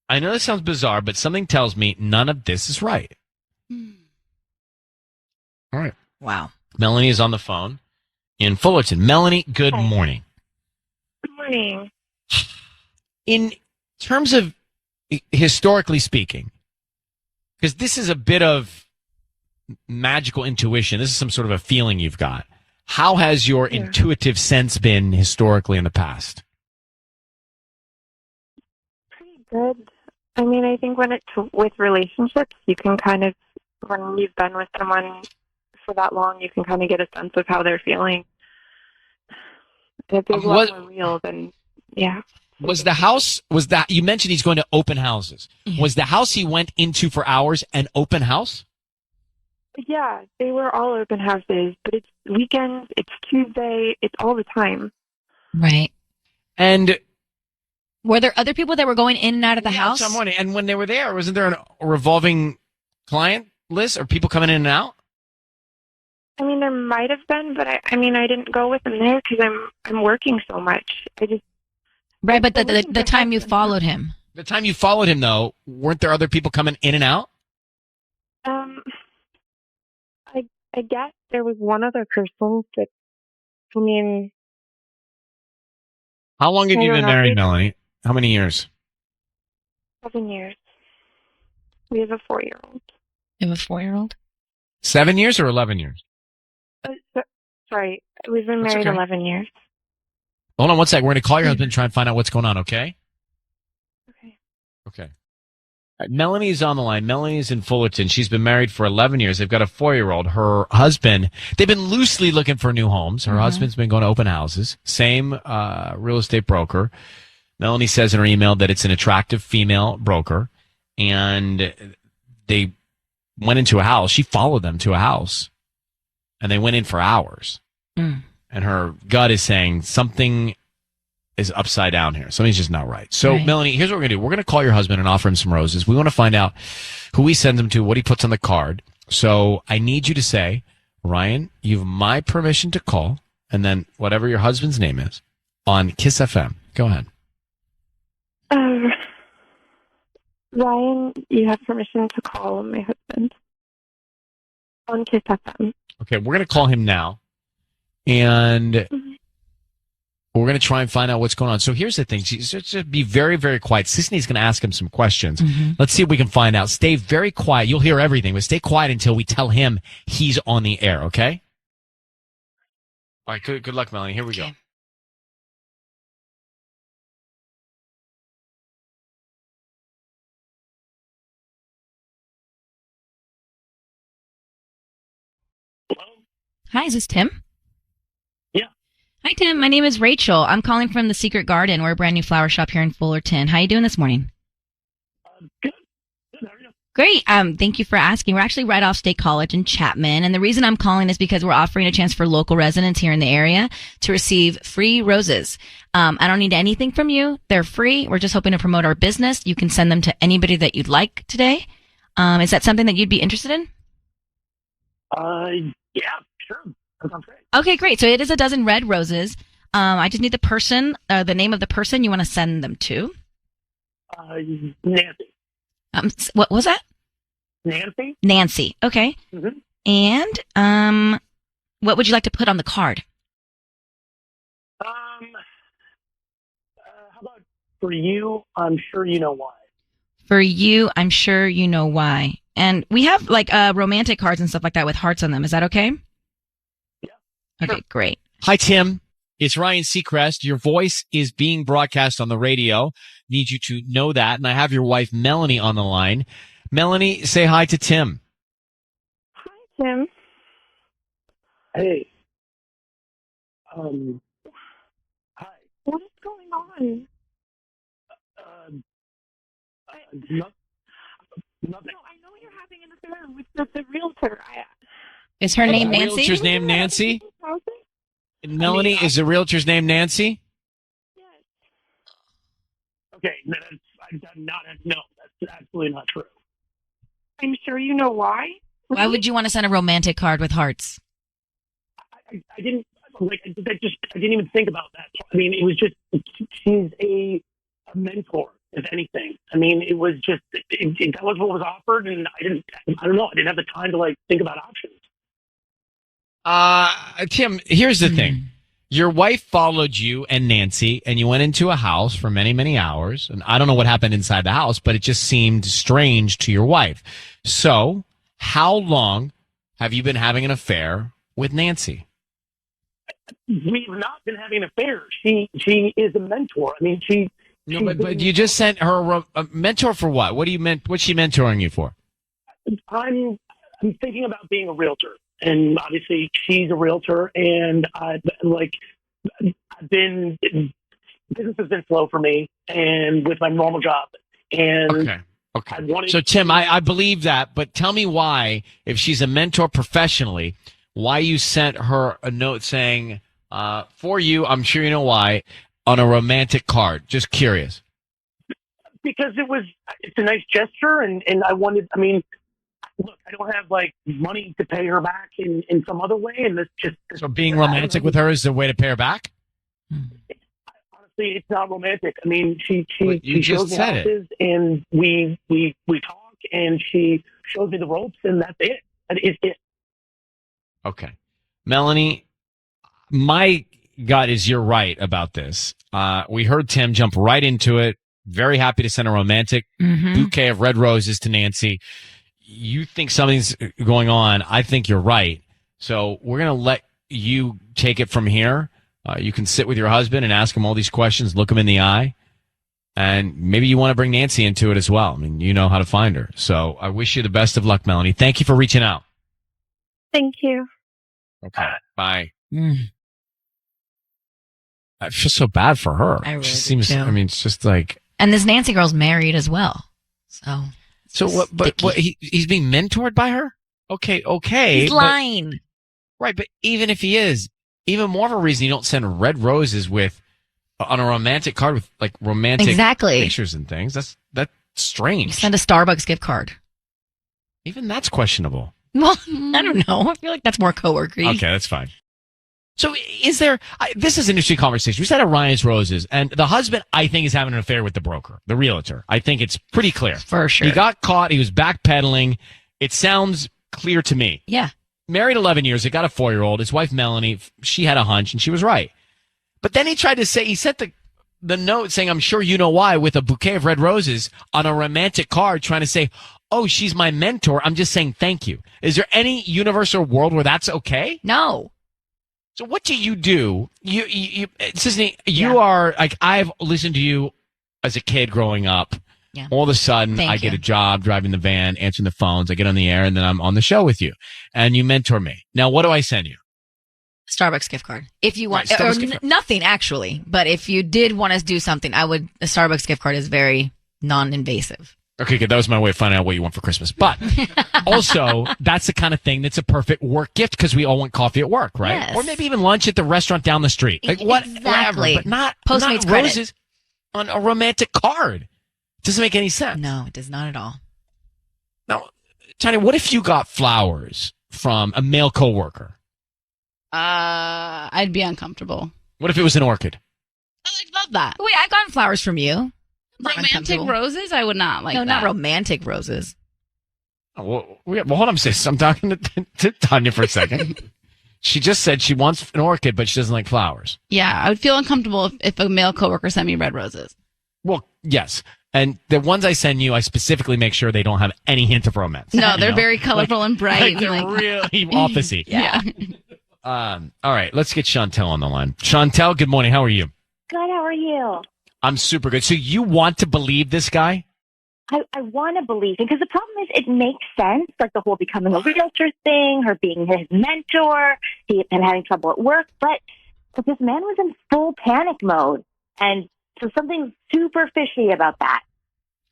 I know this sounds bizarre, but something tells me none of this is right. All right. Wow. Melanie is on the phone in Fullerton. Melanie, good morning. Good morning. In terms of historically speaking, because this is a bit of magical intuition, this is some sort of a feeling you've got. How has your intuitive sense been historically in the past? Pretty good. I mean, I think when it's with relationships, you can kind of, when you've been with someone for that long, you can kind of get a sense of how they're feeling. If it's a lot more real than, Was the house, you mentioned he's going to open houses. Was the house he went into for hours an open house? Yeah, they were all open houses, but it's weekends, it's Tuesday, it's all the time. Right. And were there other people that were going in and out of the house? I'm wondering, and when they were there, wasn't there a revolving client list or people coming in and out? I mean, there might have been, but I didn't go with them there because I'm working so much. Right, but the time you followed him. The time you followed him, though, weren't there other people coming in and out? I guess there was one other person, but I mean, How long have you been married, Melanie? How many years? 7 years. We have a 4-year-old. You have a 4-year-old? 7 years or 11 years? Sorry, we've been That's married okay. 11 years. Hold on one sec. We're going to call your husband and try and find out what's going on, okay? Okay. All right, Melanie's on the line. Melanie's in Fullerton. She's been married for 11 years. They've got a 4-year-old. Her husband, they've been loosely looking for new homes. Her husband's been going to open houses. Same real estate broker. Melanie says in her email that it's an attractive female broker. And they went into a house. She followed them to a house. And they went in for hours. And her gut is saying something is upside down here. Something's just not right. So, Melanie, here's what we're going to do. We're going to call your husband and offer him some roses. We want to find out who he sends them to, what he puts on the card. So I need you to say, Ryan, you have my permission to call, and then whatever your husband's name is, on Kiss FM. Go ahead. Ryan, you have permission to call my husband on Kiss FM. Okay, we're going to call him now, and we're going to try and find out what's going on. So here's the thing. Just be very, very quiet. Sisney's going to ask him some questions. Let's see if we can find out. Stay very quiet. You'll hear everything, but stay quiet until we tell him he's on the air, okay? All right, good luck, Melanie. Here we go. Hi, is this Tim? Yeah. Hi, Tim. My name is Rachel. I'm calling from the Secret Garden. We're a brand new flower shop here in Fullerton. How you doing this morning? Good. Great. Thank you for asking. We're actually right off State College in Chapman. And the reason I'm calling is because we're offering a chance for local residents here in the area to receive free roses. I don't need anything from you. They're free. We're just hoping to promote our business. You can send them to anybody that you'd like today. Is that something that you'd be interested in? Yeah, sure. That sounds great. Okay, great. So it is a dozen red roses. I just need the name of the person you want to send them to. Nancy. What was that? Nancy. Nancy. Okay. Mm-hmm. And what would you like to put on the card? How about for you? I'm sure you know why. For you, I'm sure you know why. And we have like romantic cards and stuff like that with hearts on them. Is that okay? Yeah. Okay, Sure. great. Hi, Tim. It's Ryan Seacrest. Your voice is being broadcast on the radio. Need you to know that. And I have your wife, Melanie, on the line. Melanie, say hi to Tim. Hi, Tim. Hey. Hi. What is going on? Nothing. No, I know you're having an affair with the realtor. Is her name The Nancy? realtor's name Nancy? Melanie, is the realtor's name Nancy? Okay, that's absolutely not true. I'm sure you know why. Why would you want to send a romantic card with hearts? I didn't I didn't even think about that. I mean, it was just she's a mentor, if anything. I mean, it was just that was what was offered, and I don't know. I didn't have the time to like think about options. Tim, here's the thing. Your wife followed you and Nancy, and you went into a house for many, many hours. And I don't know what happened inside the house, but it just seemed strange to your wife. So, how long have you been having an affair with Nancy? We've not been having an affair. She is a mentor. I mean, but you just sent her a mentor for what? What's she mentoring you for? I'm thinking about being a realtor. And obviously, she's a realtor, and business has been slow for me, and with my normal job. And Okay. So, Tim, I believe that, but tell me why, if she's a mentor professionally, why you sent her a note saying, for you, I'm sure you know why, on a romantic card. Just curious. Because it's a nice gesture, and look, I don't have like money to pay her back in some other way, and So being romantic with her is the way to pay her back? Honestly, it's not romantic. I mean, she just shows me said it. houses, and we talk, and she shows me the ropes, and that's it. That is it. Okay. Melanie, my gut is you're right about this. We heard Tim jump right into it. Very happy to send a romantic bouquet of red roses to Nancy. You think something's going on. I think you're right. So we're going to let you take it from here. You can sit with your husband and ask him all these questions, look him in the eye. And maybe you want to bring Nancy into it as well. I mean, you know how to find her. So I wish you the best of luck, Melanie. Thank you for reaching out. Thank you. Okay. Bye. I feel so bad for her. I really She do, seems, too. I mean, it's just like. And this Nancy girl's married as well. So what? But he's being mentored by her. Okay. He's lying. Right, but even if he is, even more of a reason you don't send red roses on a romantic card with like romantic pictures and things. That's strange. You send a Starbucks gift card. Even that's questionable. Well, I don't know. I feel like that's more coworker. Okay, that's fine. So this is an interesting conversation. We said at Ryan's Roses, and the husband, I think, is having an affair with the broker, the realtor. I think it's pretty clear. For sure. He got caught. He was backpedaling. It sounds clear to me. Yeah. Married 11 years. He got a 4-year-old. His wife, Melanie, she had a hunch, and she was right. But then he sent the note saying, I'm sure you know why, with a bouquet of red roses on a romantic card trying to say, oh, she's my mentor. I'm just saying thank you. Is there any universal world where that's okay? No. So what do? Sisney, you are like, I've listened to you as a kid growing up. Yeah. All of a sudden, Thank I you. get a job driving the van, answering the phones. I get on the air, and then I'm on the show with you. And you mentor me. Now, what do I send you? Starbucks gift card. If you want, Right, Starbucks gift card. nothing actually, but if you did want to do something, a Starbucks gift card is very non-invasive. Okay, good. That was my way of finding out what you want for Christmas. But also, that's the kind of thing that's a perfect work gift because we all want coffee at work, right? Yes. Or maybe even lunch at the restaurant down the street. Like whatever, but not Postmates credit. roses on a romantic card. Doesn't make any sense. No, it does not at all. Now, Tanya, what if you got flowers from a male coworker? I'd be uncomfortable. What if it was an orchid? I'd love that. Wait, I've gotten flowers from you. Not Romantic uncomfortable. roses? I would not like No, that. not romantic roses. Oh, well, hold on, sis. I'm talking to Tanya for a second. She just said she wants an orchid, but she doesn't like flowers. Yeah, I would feel uncomfortable if a male coworker sent me red roses. Well, yes. And the ones I send you, I specifically make sure they don't have any hint of romance. No, they're You know? very colorful and bright. Like they're and really opposite. Yeah. All right, let's get Chantel on the line. Chantel, good morning. How are you? Good, how are you? I'm super good. So you want to believe this guy? I want to believe it because the problem is it makes sense, like the whole becoming a realtor thing, her being his mentor, him having trouble at work. But this man was in full panic mode, and so something super fishy about that.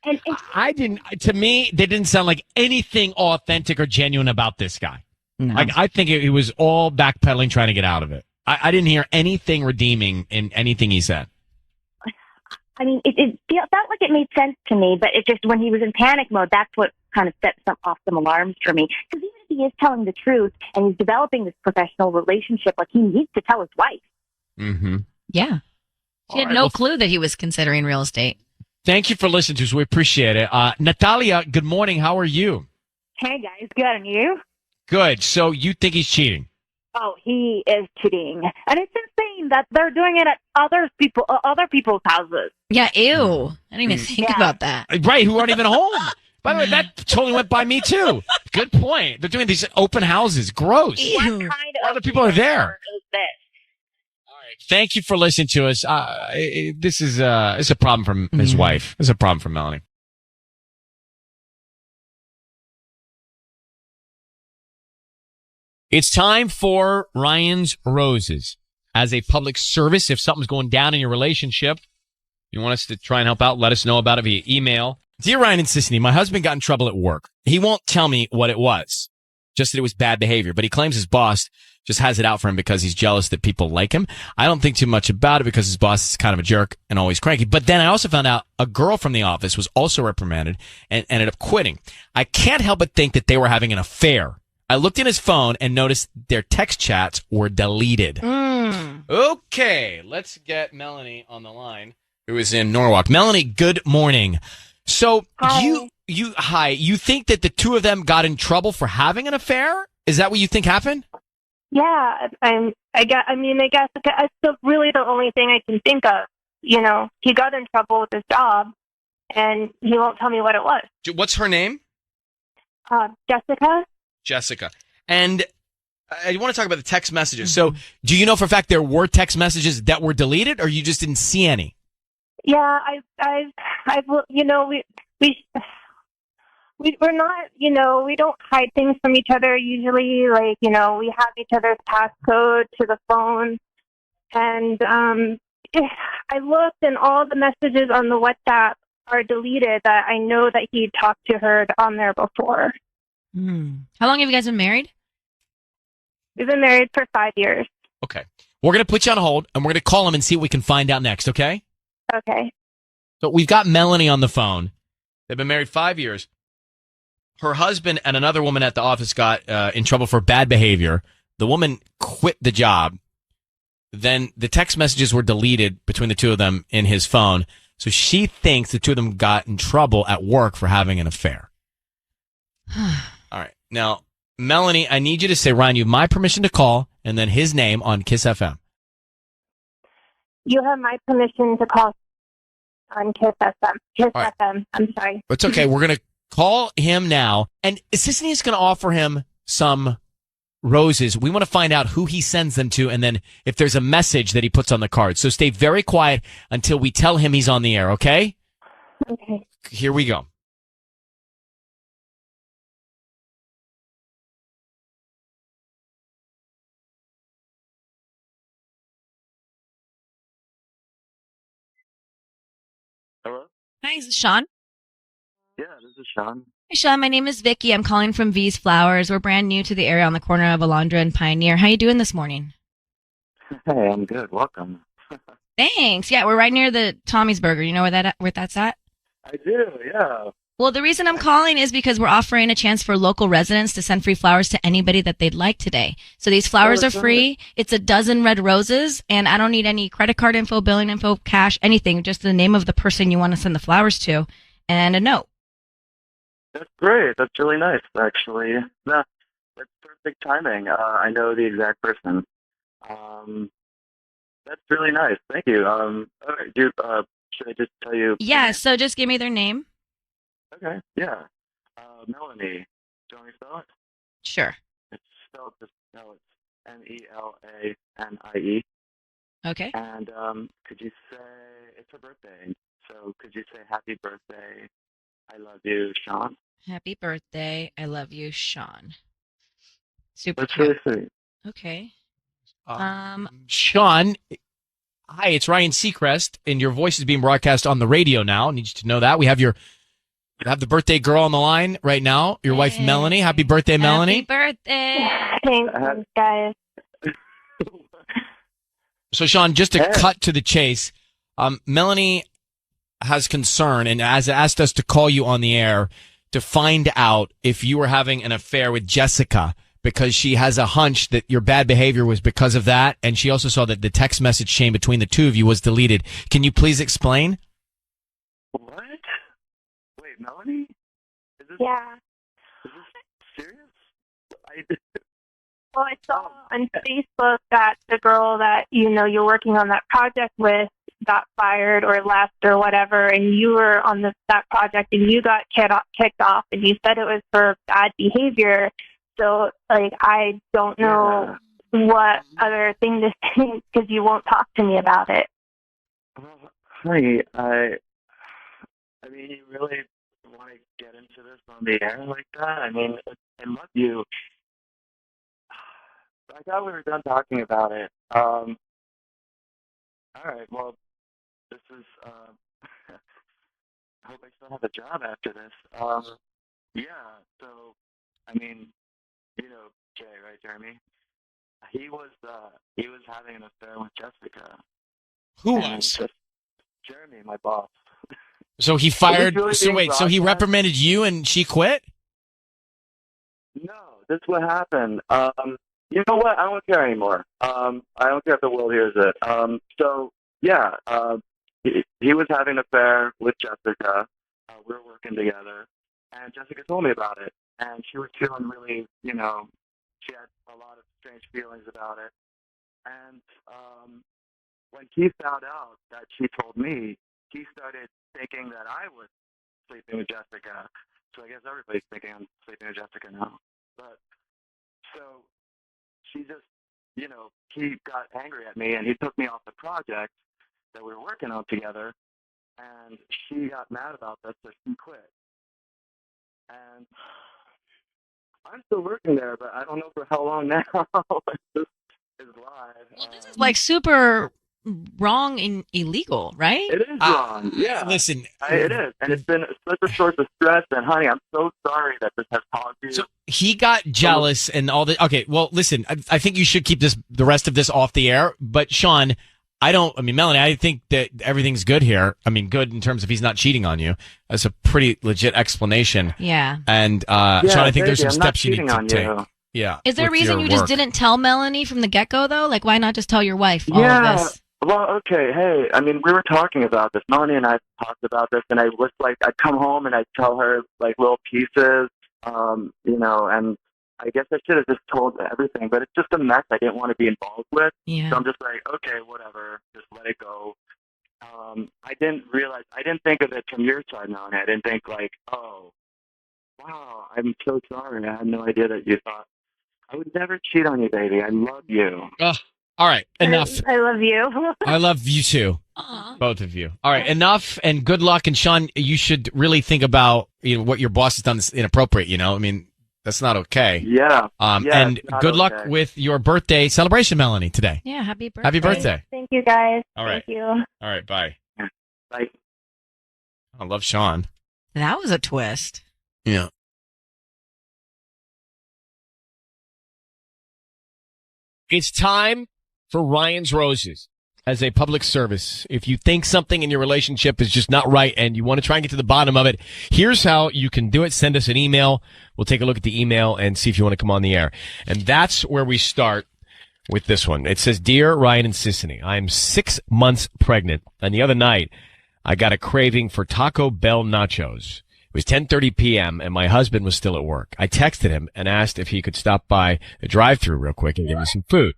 And I didn't. To me, they didn't sound like anything authentic or genuine about this guy. No. Like I think it was all backpedaling, trying to get out of it. I didn't hear anything redeeming in anything he said. I mean, it felt like it made sense to me, but it just, when he was in panic mode, that's what kind of set off some alarms for me. Because even if he is telling the truth and he's developing this professional relationship, like he needs to tell his wife. Mm-hmm. Yeah. She had no clue that he was considering real estate. Thank you for listening to us. We appreciate it. Natalia, good morning. How are you? Hey guys, good, and you? Good. So you think he's cheating? Oh, he is cheating, and it's insane that they're doing it at other people's houses. Yeah, ew. I didn't even think about that. Right, who aren't even home. By the way, that totally went by me too. Good point. They're doing these open houses. Gross. What kind of Other people are there. is this? Thank you for listening to us. This is it's a problem from his wife. It's a problem for Melanie. It's time for Ryan's Roses. As a public service, if something's going down in your relationship, you want us to try and help out, let us know about it via email. Dear Ryan and Sissany, my husband got in trouble at work. He won't tell me what it was, just that it was bad behavior, but he claims his boss just has it out for him because he's jealous that people like him. I don't think too much about it because his boss is kind of a jerk and always cranky. But then I also found out a girl from the office was also reprimanded and ended up quitting. I can't help but think that they were having an affair. I looked in his phone and noticed their text chats were deleted. Okay, let's get Melanie on the line, who is in Norwalk. Melanie, good morning. So Hi. you think that the two of them got in trouble for having an affair? Is that what you think happened? Yeah, I guess that's really the only thing I can think of. You know, he got in trouble with his job, and he won't tell me what it was. What's her name? Jessica? Jessica. And I want to talk about the text messages. So do you know for a fact there were text messages that were deleted, or you just didn't see any? Yeah, I've you know, we're not, you know, we don't hide things from each other usually. Like, you know, we have each other's passcode to the phone. And I looked, and all the messages on the WhatsApp are deleted that I know that he talked to her on there before. How long have you guys been married? We've been married for 5 years. Okay. We're going to put you on hold, and we're going to call him and see what we can find out next, okay? Okay. So we've got Melanie on the phone. They've been married 5 years. Her husband and another woman at the office got in trouble for bad behavior. The woman quit the job. Then the text messages were deleted between the two of them in his phone. So she thinks the two of them got in trouble at work for having an affair. All right. Now, Melanie, I need you to say, Ryan, you have my permission to call, and then his name on Kiss FM. You have my permission to call on Kiss FM. Kiss right. FM. I'm sorry. It's okay. We're going to call him now. And Sissany is going to offer him some roses. We want to find out who he sends them to, and then if there's a message that he puts on the card. So stay very quiet until we tell him he's on the air, okay? Okay. Here we go. Hello? Hi, is this Sean? Yeah, this is Sean. Hey, Sean, my name is Vicky. I'm calling from V's Flowers. We're brand new to the area on the corner of Alondra and Pioneer. How you doing this morning? Hey, I'm good. Welcome. Thanks. Yeah, we're right near the Tommy's Burger. You know where that's at? I do, yeah. Well, the reason I'm calling is because we're offering a chance for local residents to send free flowers to anybody that they'd like today. So these flowers are free. It's a dozen red roses, and I don't need any credit card info, billing info, cash, anything. Just the name of the person you want to send the flowers to and a note. That's great. That's really nice, actually. Yeah, that's perfect timing. I know the exact person. That's really nice. Thank you. Okay, should I just tell you? Yeah, so just give me their name. Okay, yeah. Melanie. Do you want me to spell it? Sure. It's spelled just no, it's Melanie. Okay. And could you say it's her birthday? So could you say happy birthday? I love you, Sean. Happy birthday. I love you, Sean. Super That's cute. really sweet. Okay. Sean, hi, it's Ryan Seacrest, and your voice is being broadcast on the radio now. I need you to know that. We have the birthday girl on the line right now, your wife, Melanie. Happy birthday, Melanie. Happy birthday. Thanks, guys. So, Sean, just to cut to the chase, Melanie has concern and has asked us to call you on the air to find out if you were having an affair with Jessica, because she has a hunch that your bad behavior was because of that, and she also saw that the text message chain between the two of you was deleted. Can you please explain? What? Wait, Melanie? Yeah. Is this serious? Well, I saw on Facebook that the girl that you're working on that project with got fired or left or whatever, and you were on that project and you got kicked off, and you said it was for bad behavior. So, I don't know what other thing to say because you won't talk to me about it. Honey, I mean, you really want to get into this on the air like that? I mean, I love you. I thought we were done talking about it. All right, well, this is, I hope I still have a job after this. Yeah, so, I mean, Jay, right, Jeremy? He was having an affair with Jessica. Who was? Jeremy, my boss. So he fired. Really So wait. So he reprimanded you, and she quit? No, this is what happened. You know what? I don't care anymore. I don't care if the world hears it. So yeah, he was having an affair with Jessica. We were working together, and Jessica told me about it, and she was feeling really, she had a lot of strange feelings about it. And when he found out that she told me, he started thinking that I was sleeping with Jessica. So I guess everybody's thinking I'm sleeping with Jessica now. But so she just, he got angry at me and he took me off the project that we were working on together. And she got mad about that, so she quit. And I'm still working there, but I don't know for how long now. This is live. Well, this is like super wrong and illegal, right? It is wrong. Yeah. Listen. It is. And it's been such a source of stress. And, honey, I'm so sorry that this has caused you. So he got jealous and all that. Okay, well, listen, I think you should keep the rest of this off the air. But, Sean, Melanie, I think that everything's good here. I mean, good in terms of he's not cheating on you. That's a pretty legit explanation. Yeah. And, Sean, I think there's some steps you need to take. Yeah. Is there a reason you just didn't tell Melanie from the get-go, though? Like, why not just tell your wife all of this? Well, okay, hey, I mean, we were talking about this. Melanie and I talked about this, and I was like, I'd come home and I'd tell her, like, little pieces, and I guess I should have just told everything, but it's just a mess I didn't want to be involved with. Yeah. So I'm just like, okay, whatever, just let it go. I didn't think of it from your side, Melanie. I didn't think, like, oh, wow, I'm so sorry. I had no idea that you thought. I would never cheat on you, baby. I love you. All right, enough. I love you. I love you too. Both of you. All right, enough, and good luck. And Sean, you should really think about what your boss has done is inappropriate. I mean, that's not okay. Yeah. And good luck with your birthday celebration, Melanie, today. Yeah, happy birthday. Happy birthday. Thank you, guys. All right. Thank you. All right, bye. Bye. I love Sean. That was a twist. Yeah. It's time for Ryan's Roses. As a public service, if you think something in your relationship is just not right and you want to try and get to the bottom of it, here's how you can do it. Send us an email. We'll take a look at the email and see if you want to come on the air. And that's where we start with this one. It says, Dear Ryan and Sissany, I am 6 months pregnant, and the other night I got a craving for Taco Bell nachos. It was 10:30 p.m. and my husband was still at work. I texted him and asked if he could stop by the drive-thru real quick and give me some food.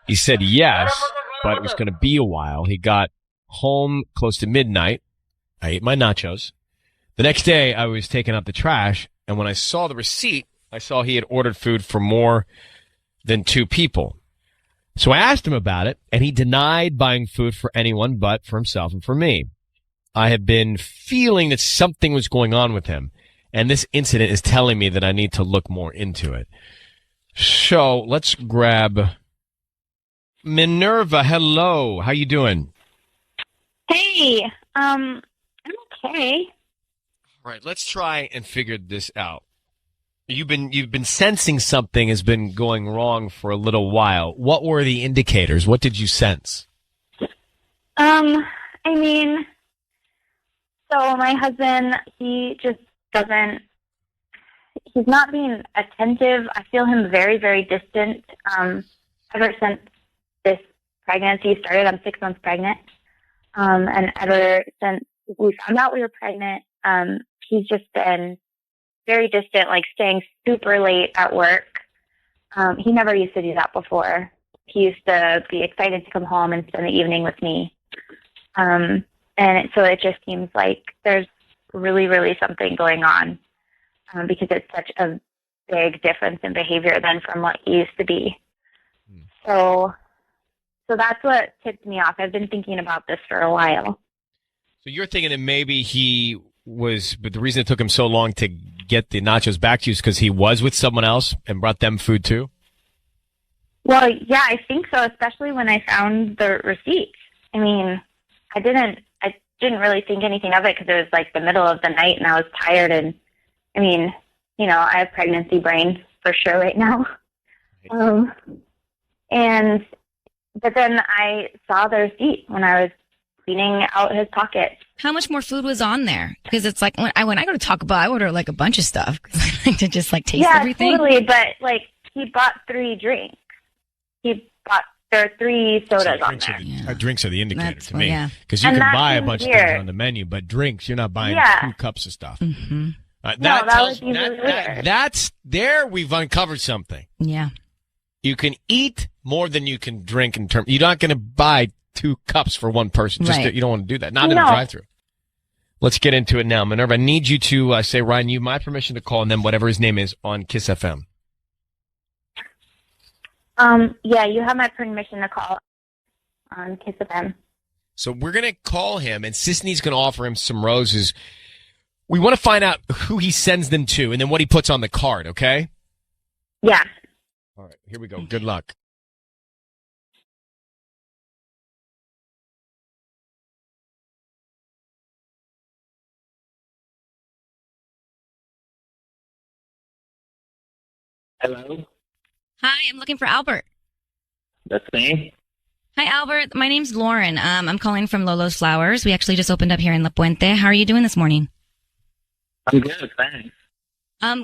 He said yes, but it was going to be a while. He got home close to midnight. I ate my nachos. The next day, I was taking out the trash, and when I saw the receipt, I saw he had ordered food for more than 2 people. So I asked him about it, and he denied buying food for anyone but for himself and for me. I have been feeling that something was going on with him, and this incident is telling me that I need to look more into it. So let's grab Minerva. Hello. How you doing? Hey, I'm okay. All right, let's try and figure this out. You've been sensing something has been going wrong for a little while. What were the indicators? What did you sense? I mean, so my husband, he just doesn't, he's not being attentive. I feel him very, very distant. Ever since this pregnancy started, I'm 6 months pregnant. And ever since we found out we were pregnant, he's just been very distant, like staying super late at work. He never used to do that before. He used to be excited to come home and spend the evening with me. So it just seems like there's really, really something going on, because it's such a big difference in behavior than from what he used to be. So that's what tipped me off. I've been thinking about this for a while. So you're thinking that maybe he was, but the reason it took him so long to get the nachos back to you is because he was with someone else and brought them food too? Well, yeah, I think so, especially when I found the receipt. I mean, I didn't really think anything of it because it was like the middle of the night and I was tired. And I mean, you know, I have pregnancy brain for sure right now. But then I saw the receipt when I was cleaning out his pocket. How much more food was on there? Because it's like when I go to Taco Bell, I order like a bunch of stuff because I like to just like taste everything. Yeah, totally. But like he bought 3 drinks. There are 3 sodas on there. Drinks are the indicator to me. yeah. Because you And can that buy a seems bunch of weird. things on the menu, but drinks, you're not buying Yeah. 2 cups of stuff. Mm-hmm. That would be really weird. That's there. We've uncovered something. Yeah. You can eat more than you can drink in terms. You're not going to buy 2 cups for one person. Just Right. you don't want to do that. Not in No. a drive-through. Let's get into it now. Minerva, I need you to say, Ryan, you have my permission to call, and then whatever his name is on Kiss FM. Yeah, you have my permission to call on Kiss FM. So we're going to call him, and Sisney's going to offer him some roses. We want to find out who he sends them to and then what he puts on the card, okay? Yeah. All right, here we go. Good luck. Hello, Hi, I'm looking for Albert. that's me. Hi, Albert. My name's Lauren. I'm calling from Lolo's Flowers. We actually just opened up here in La Puente. How are you doing this morning? I'm good, thanks.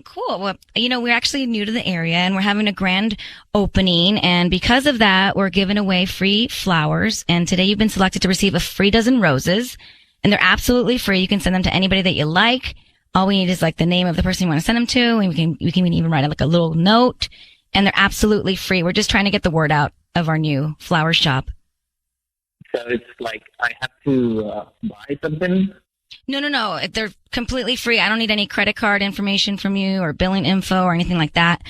Cool. Well, you know, we're actually new to the area and we're having a grand opening. And because of that, we're giving away free flowers. And today you've been selected to receive a free dozen roses. And they're absolutely free. You can send them to anybody that you like. All we need is like the name of the person you want to send them to. And we can even write like a little note. And they're absolutely free. We're just trying to get the word out of our new flower shop. So it's like I have to buy something? No. They're completely free. I don't need any credit card information from you or billing info or anything like that.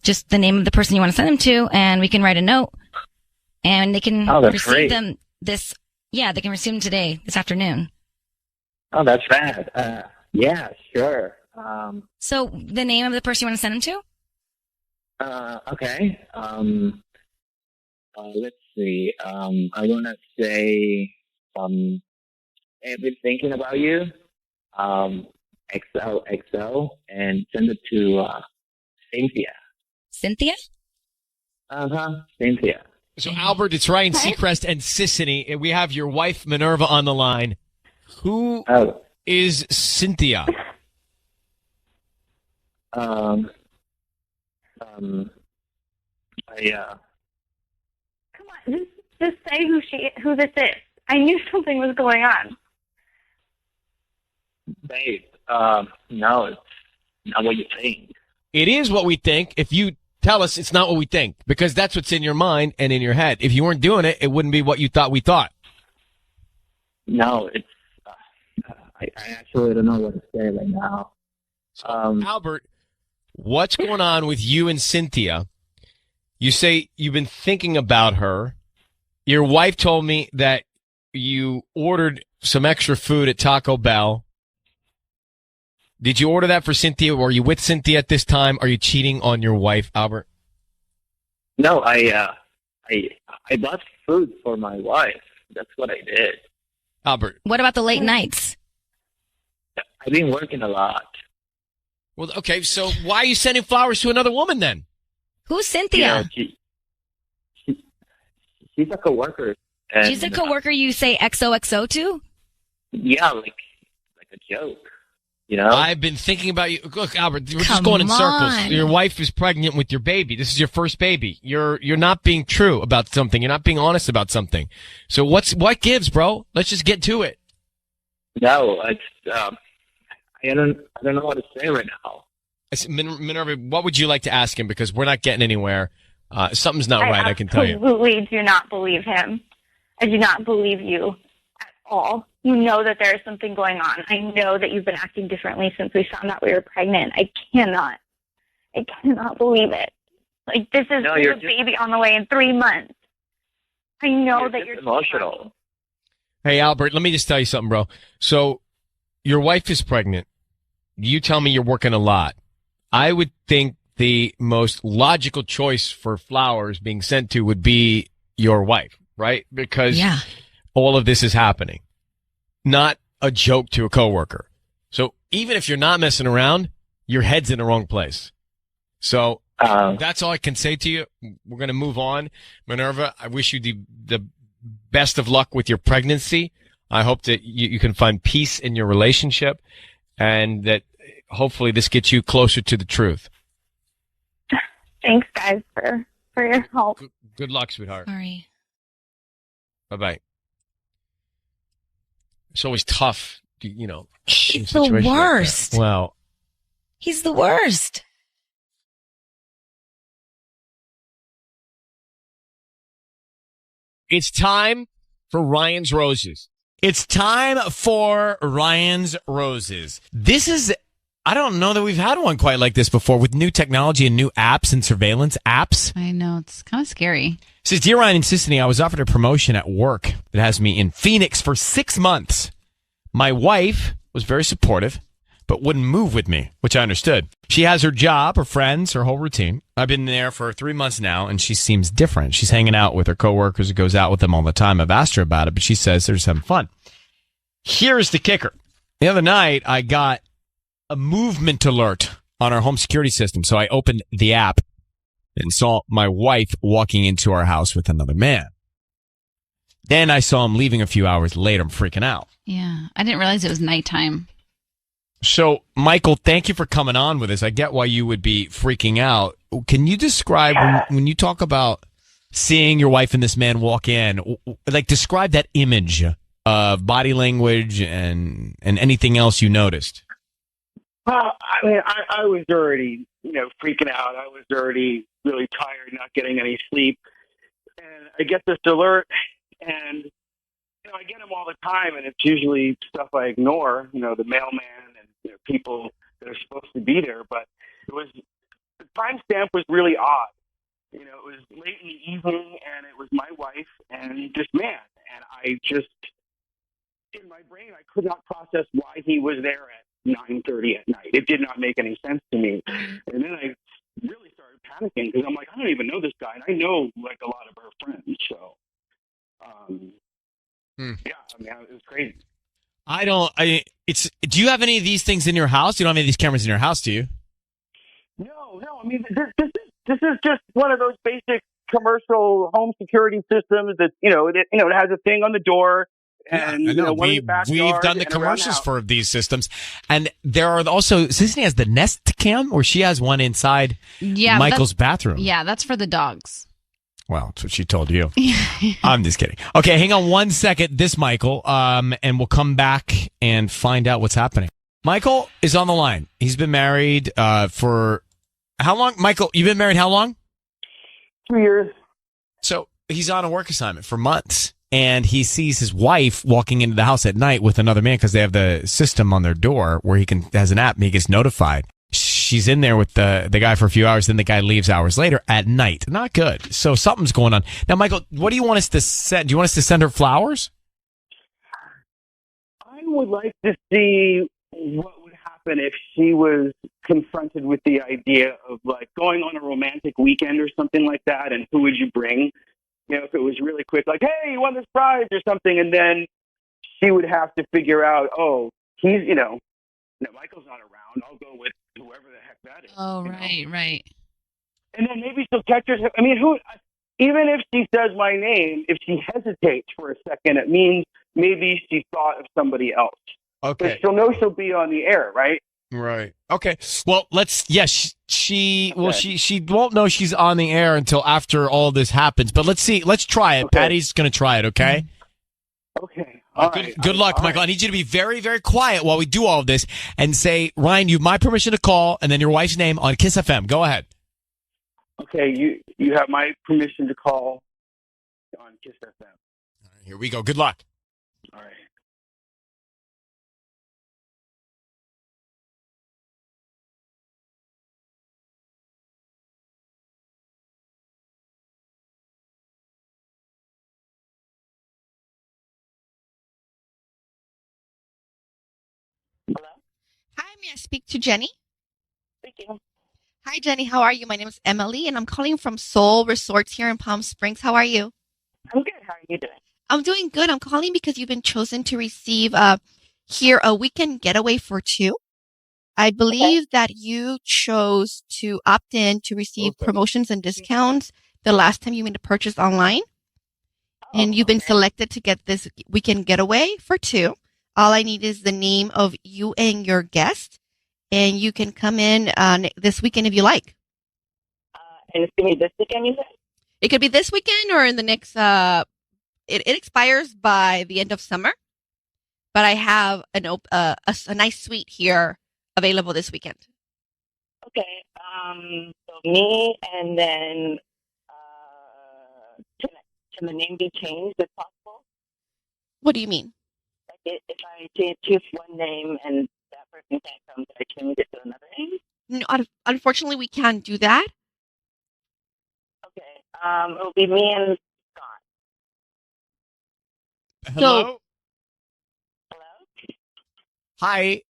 Just the name of the person you want to send them to, and we can write a note, and they can receive great. them they can receive them today, this afternoon. Oh, that's rad. Yeah, sure. So the name of the person you want to send them to? Okay. Let's see. I want to say, I've been thinking about you. XOXO and send it to Cynthia. Cynthia? Cynthia. So, Albert, it's Ryan Seacrest and Sissany. And we have your wife, Minerva, on the line. Who is Cynthia? I Come on, just say who this is. I knew something was going on. babe, no, it's not what you think. It is what we think. If you tell us it's not what we think, because that's what's in your mind and in your head. If you weren't doing it, it wouldn't be what you thought we thought. No, it's. I actually don't know what to say right now. Albert, what's going on with you and Cynthia? You say you've been thinking about her. Your wife told me that you ordered some extra food at Taco Bell. Did you order that for Cynthia? Were you with Cynthia at this time? Are you cheating on your wife, Albert? No, I bought food for my wife. That's what I did. Albert. What about the late nights? I've been working a lot. Well, okay, so why are you sending flowers to another woman then? Who's Cynthia? She's a coworker. She's a coworker you say XOXO to? Yeah, like a joke. You know? I've been thinking about you. Look, Albert, we're just Come going in circles. on. Your wife is pregnant with your baby. This is your first baby. You're not being true about something. You're not being honest about something. So what gives, bro? Let's just get to it. No, it's I don't know what to say right now. Minerva, what would you like to ask him? Because we're not getting anywhere. Something's not right, I can tell you. I absolutely do not believe him. I do not believe you at all. You know that there is something going on. I know that you've been acting differently since we found out we were pregnant. I cannot believe it. Like, this is a baby on the way in 3 months. I know that you're emotional. Hey, Albert, let me just tell you something, bro. So, your wife is pregnant. You tell me you're working a lot. I would think the most logical choice for flowers being sent to would be your wife, right? Because all of this is happening. Not a joke to a coworker. So even if you're not messing around, your head's in the wrong place. So that's all I can say to you. We're going to move on. Minerva, I wish you the best of luck with your pregnancy. I hope that you can find peace in your relationship and that hopefully this gets you closer to the truth. Thanks, guys, for your help. Good luck, sweetheart. Sorry. Bye-bye. It's always tough, you know. He's the worst. Well, he's the worst. It's time for Ryan's Roses. It's time for Ryan's Roses. This is, I don't know that we've had one quite like this before with new technology and new apps and surveillance apps. I know, it's kind of scary. It says, Dear Ryan and Sissany, I was offered a promotion at work that has me in Phoenix for 6 months. My wife was very supportive, but wouldn't move with me, which I understood. She has her job, her friends, her whole routine. I've been there for 3 months now, and she seems different. She's hanging out with her coworkers and goes out with them all the time. I've asked her about it, but she says they're just having fun. Here's the kicker. The other night, I got a movement alert on our home security system, so I opened the app and saw my wife walking into our house with another man. Then I saw him leaving a few hours later. I'm freaking out. Yeah, I didn't realize it was nighttime. So, Michael, thank you for coming on with us. I get why you would be freaking out. Can you describe, when you talk about seeing your wife and this man walk in, like describe that image of body language and anything else you noticed? Well, I mean, I was already, freaking out. I was already really tired, not getting any sleep. And I get this alert, and I get them all the time, and it's usually stuff I ignore, the mailman and people that are supposed to be there. But the timestamp was really odd. It was late in the evening, and it was my wife and this man. And I just, in my brain, I could not process why he was there at 9:30 at night. It did not make any sense to me. And then I really started panicking because I'm like, I don't even know this guy, and I know like a lot of her friends. So, yeah, I mean, it was crazy. I don't. Do you have any of these things in your house? You don't have any of these cameras in your house, do you? No. I mean, this is just one of those basic commercial home security systems that it has a thing on the door. And I know. one in the backyard We've done the and around commercials house. for these systems, and there are also Sissany has the Nest Cam, where she has one inside Michael's bathroom. Yeah, that's for the dogs. Well, that's what she told you. I'm just kidding. Okay, hang on one second. This Michael, and we'll come back and find out what's happening. Michael is on the line. He's been married for how long? Michael, you've been married how long? 2 years. So he's on a work assignment for months. And he sees his wife walking into the house at night with another man because they have the system on their door where has an app and he gets notified. She's in there with the guy for a few hours, then the guy leaves hours later at night. Not good. So something's going on. Now, Michael, what do you want us to send? Do you want us to send her flowers? I would like to see what would happen if she was confronted with the idea of like going on a romantic weekend or something like that, and who would you bring? If it was really quick, like, hey, you won this prize or something, and then she would have to figure out, oh, he's, Michael's not around. I'll go with whoever the heck that is. Oh, right. And then maybe she'll catch herself. I mean, even if she says my name, if she hesitates for a second, it means maybe she thought of somebody else. Okay. But she'll know she'll be on the air, right? Right. Okay. Well, she won't know she's on the air until after all this happens, but let's see. Let's try it. Okay. Patty's going to try it. Okay. Okay. Good luck, Michael. I need you to be very, very quiet while we do all of this and say, Ryan, you have my permission to call and then your wife's name on Kiss FM. Go ahead. Okay. You have my permission to call on Kiss FM. All right, here we go. Good luck. All right. Hi, may I speak to Jenny? Speaking. Hi, Jenny. How are you? My name is Emily, and I'm calling from Soul Resorts here in Palm Springs. How are you? I'm good. How are you doing? I'm doing good. I'm calling because you've been chosen to receive here a weekend getaway for two. I believe that you chose to opt in to receive promotions and discounts the last time you made a purchase online. And you've been selected to get this weekend getaway for two. All I need is the name of you and your guest, and you can come in this weekend if you like. And it's going to be this weekend, you said? It could be this weekend or in the next, it expires by the end of summer, but I have a nice suite here available this weekend. Okay. So me, and then can the name be changed if possible? What do you mean? Like if I choose one name and that person can't come, can I change it to another name? No, unfortunately, we can't do that. Okay. It'll be me and Scott. Hello? Hi.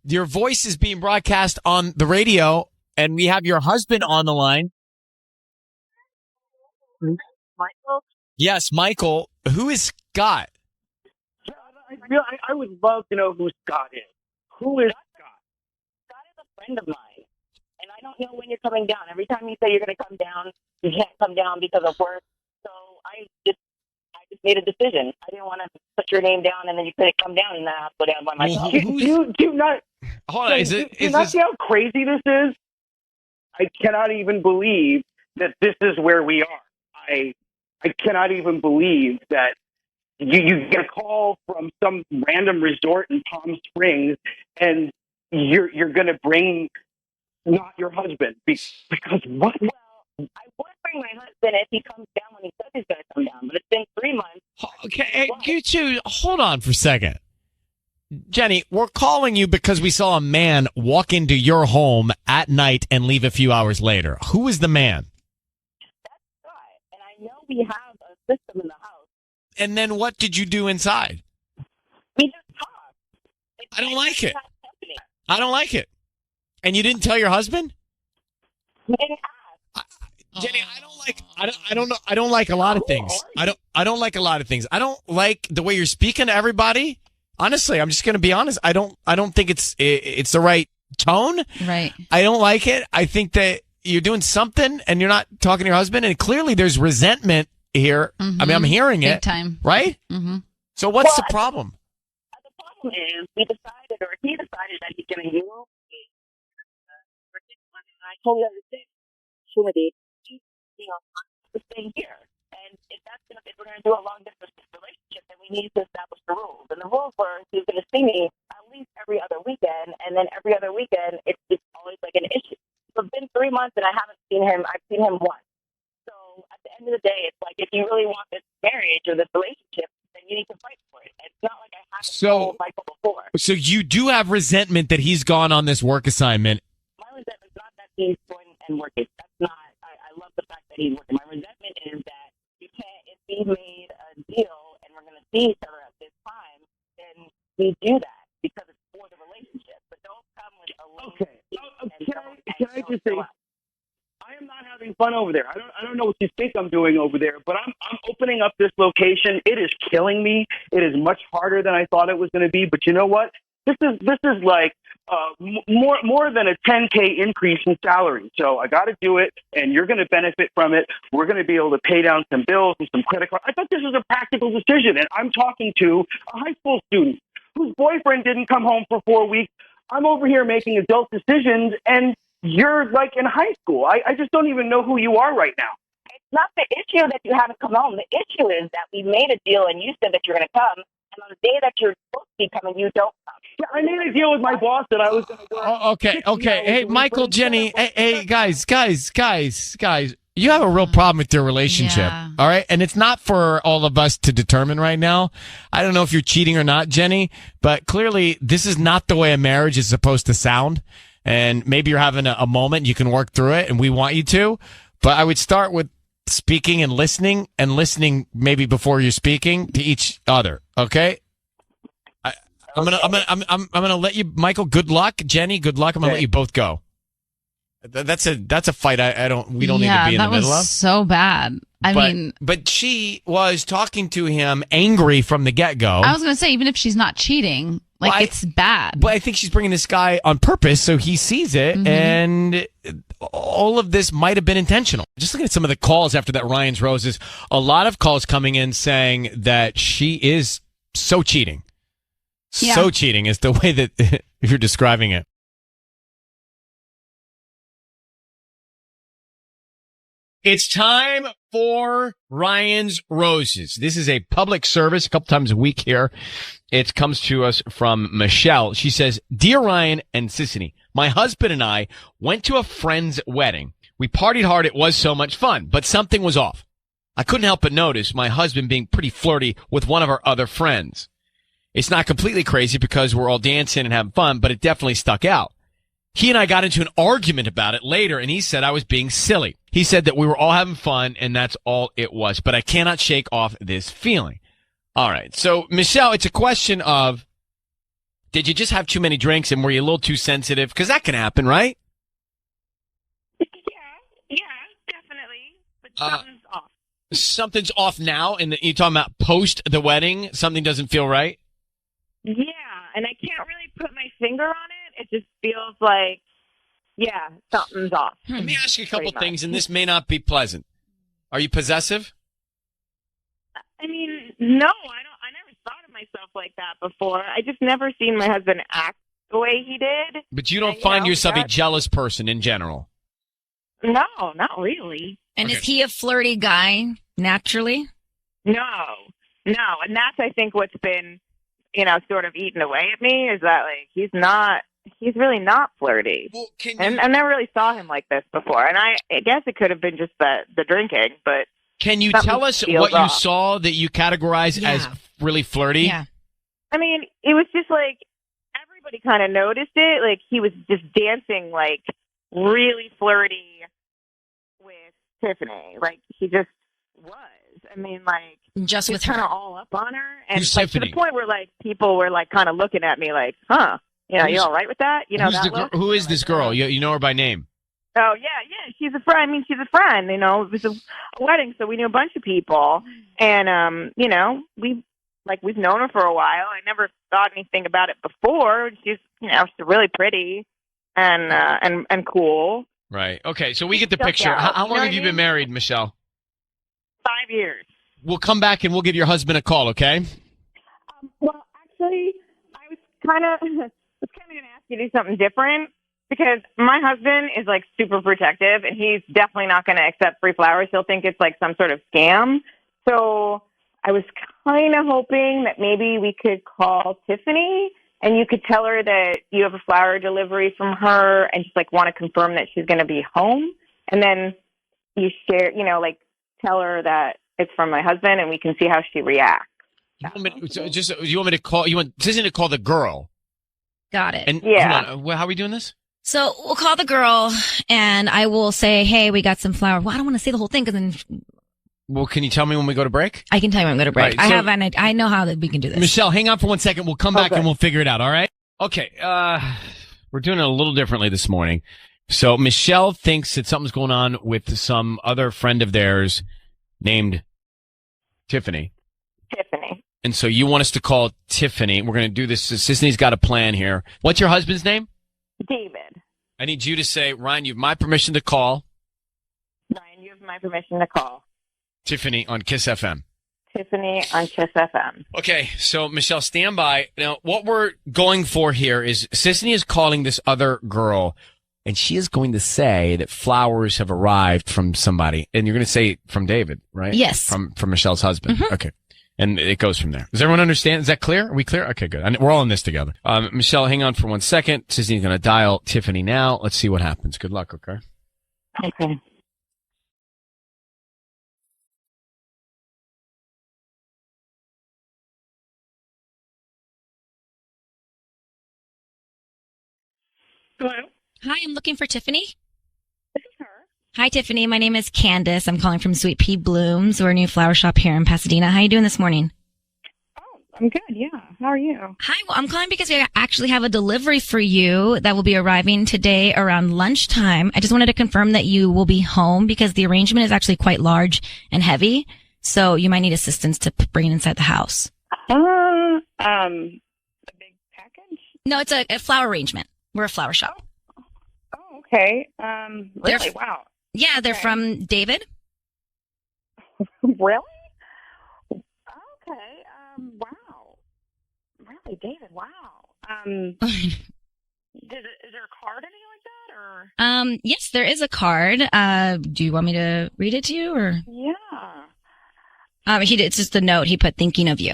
Your voice is being broadcast on the radio, and we have your husband on the line. Michael? Yes, Michael. Who is Scott? I would love to know who Scott is. Who is Scott? Scott is a friend of mine, and I don't know when you're coming down. Every time you say you're going to come down, you can't come down because of work. So I just made a decision. I didn't want to put your name down, and then you couldn't come down, and then I have to go down by myself. Do you not? Hold on. Do you not see how crazy this is? I cannot even believe that this is where we are. I cannot even believe that you get a call from some random resort in Palm Springs, and you're going to bring not your husband because what? Well, I would bring my husband if he comes down when he says he's going to come down, but it's been 3 months. Okay, you two, hold on for a second. Jenny, we're calling you because we saw a man walk into your home at night and leave a few hours later. Who is the man? That's right. And I know we have a system in the house. And then what did you do inside? We just talked. I don't like it. I don't like it. And you didn't tell your husband? We didn't ask. Jenny, I don't like a lot of things. I don't like a lot of things. I don't like the way you're speaking to everybody honestly, I'm just going to be honest. I don't think it's the right tone. Right. I don't like it. I think that you're doing something and you're not talking to your husband, and clearly there's resentment here. I mean, I'm hearing Big it. time. Right? Mm-hmm. So what's the problem? Is we decided, or he decided, that he's going to you. I totally understand. Opportunity, to stay here. And if we're going to do a long distance relationship, then we need to establish the rules. And the rules were he's going to see me at least every other weekend, and then every other weekend it's just always like an issue. So it's been 3 months and I haven't seen him. I've seen him once. So at the end of the day, it's like if you really want this marriage or this relationship, then you need to fight for it. It's not like I haven't told Michael before. So you do have resentment that he's gone on this work assignment. My resentment is not that he's going and working. That's not. I love the fact that he's working. My resentment is that you can't. If we made a deal and we're going to see each other at this time, then we do that because it's for the relationship. But don't come with a Okay. Can I just say, I am not having fun over there. I don't know what you think I'm doing over there, but I'm opening up this location. It is killing me. It is much harder than I thought it was going to be. But you know what? This is like more than a 10K increase in salary. So I got to do it, and you're going to benefit from it. We're going to be able to pay down some bills and some credit cards. I thought this was a practical decision, and I'm talking to a high school student whose boyfriend didn't come home for 4 weeks. I'm over here making adult decisions, and you're like in high school. I just don't even know who you are right now. It's not the issue that you haven't come home. The issue is that we made a deal, and you said that you're going to come. And on the day that you're supposed to be coming, you don't come. Yeah, I made a deal with my boss that I was going to work. Okay. Hey, Michael, Jenny. Hey, guys. You have a real problem with your relationship. Yeah. All right. And it's not for all of us to determine right now. I don't know if you're cheating or not, Jenny, but clearly this is not the way a marriage is supposed to sound. And maybe you're having a moment. You can work through it, and we want you to. But I would start with speaking and listening maybe before you're speaking to each other. Okay. I'm gonna let you, Michael. Good luck, Jenny. Good luck. I'm gonna let you both go. That's a fight. We don't need to be in the middle that was of. so bad. But she was talking to him angry from the get go. I was going to say, even if she's not cheating, it's bad. But I think she's bringing this guy on purpose so he sees it, and all of this might have been intentional. Just looking at some of the calls after that Ryan's Roses, a lot of calls coming in saying that she is so cheating. Yeah. So cheating is the way that you're describing it. It's time for Ryan's Roses. This is a public service a couple times a week here. It comes to us from Michelle. She says, Dear Ryan and Sissany, my husband and I went to a friend's wedding. We partied hard. It was so much fun, but something was off. I couldn't help but notice my husband being pretty flirty with one of our other friends. It's not completely crazy because we're all dancing and having fun, but it definitely stuck out. He and I got into an argument about it later, and he said I was being silly. He said that we were all having fun, and that's all it was. But I cannot shake off this feeling. All right. So, Michelle, it's a question of, did you just have too many drinks, and were you a little too sensitive? Because that can happen, right? Yeah, definitely. But something's off. Something's off now, and you're talking about post the wedding, something doesn't feel right? Yeah, and I can't really put my finger on it. It just feels like, yeah, something's off. Let me ask you a couple Pretty much. things, and this may not be pleasant. Are you possessive? I mean, no, I never thought of myself like that before. I just never seen my husband act the way he did. But you don't And, find you know, yourself a that- jealous person in general? No, not really. And is he a flirty guy naturally? No, and that's I think what's been, sort of eaten away at me is that he's really not flirty. Well, and I never really saw him like this before. And I guess it could have been just the drinking, but Can you something tell us feels what you off. saw that you categorize as really flirty? Yeah. I mean, it was just like everybody kind of noticed it. Like he was just dancing like really flirty with Tiffany. Like he just was. I mean, like Just with her. kind of all up on her, and Who's like to Tiffany? the point where like people were like kind of looking at me like, "Huh, you Who's- all right with that?" Who is this girl? You know her by name? Oh yeah, she's a friend. I mean, she's a friend. It was a wedding, so we knew a bunch of people, and we like we've known her for a while. I never thought anything about it before. She's, she's really pretty and cool. Right. Okay. So we get the Stuck picture. out. How You long know have what you I been mean? married, Michelle? 5 years. We'll come back and we'll give your husband a call. Okay. Well, actually, I was kind of going to ask you to do something different because my husband is like super protective and he's definitely not going to accept free flowers. He'll think it's like some sort of scam. So I was kind of hoping that maybe we could call Tiffany and you could tell her that you have a flower delivery from her and just like want to confirm that she's going to be home. And then you share, tell her that it's from my husband and we can see how she reacts. You want me to call? You want Susan to call the girl? Got it. And hold on, how are we doing this? So we'll call the girl and I will say, hey, we got some flour. Well, I don't want to say the whole thing because then Well, can you tell me when we go to break? I can tell you when I'm going to break. Right, so- I know how that we can do this. Michelle, hang on for 1 second. We'll come back and we'll figure it out. All right? Okay. We're doing it a little differently this morning. So Michelle thinks that something's going on with some other friend of theirs named Tiffany. Tiffany. And so you want us to call Tiffany. We're going to do this. Sisney's got a plan here. What's your husband's name? David. I need you to say, Ryan, you have my permission to call Ryan, you have my permission to call Tiffany on Kiss FM. Tiffany on Kiss FM. Okay, so Michelle, stand by. Now, what we're going for here is Sisney is calling this other girl, and she is going to say that flowers have arrived from somebody, and you're going to say from David, right? Yes. From Michelle's husband. Okay. And it goes from there. Does everyone understand? Is that clear? Are we clear? Okay, good. We're all in this together. Michelle, hang on for 1 second. Sisney's going to dial Tiffany now. Let's see what happens. Good luck, okay? Okay. Hello? Hi, I'm looking for Tiffany. This is her. Hi, Tiffany. My name is Candace. I'm calling from Sweet Pea Blooms. We're a new flower shop here in Pasadena. How are you doing this morning? I'm good, yeah. How are you? Hi, well, I'm calling because we actually have a delivery for you that will be arriving today around lunchtime. I just wanted to confirm that you will be home because the arrangement is actually quite large and heavy, so you might need assistance to bring it inside the house. A big package? No, it's a flower arrangement. We're a flower shop. Oh, okay. Really? Wow. Yeah, they're from David. Really? Okay. Wow. Really, David? Wow. Is there a card, anything like that, or? Yes, there is a card. Do you want me to read it to you, or? Yeah. It's just a note. He put thinking of you.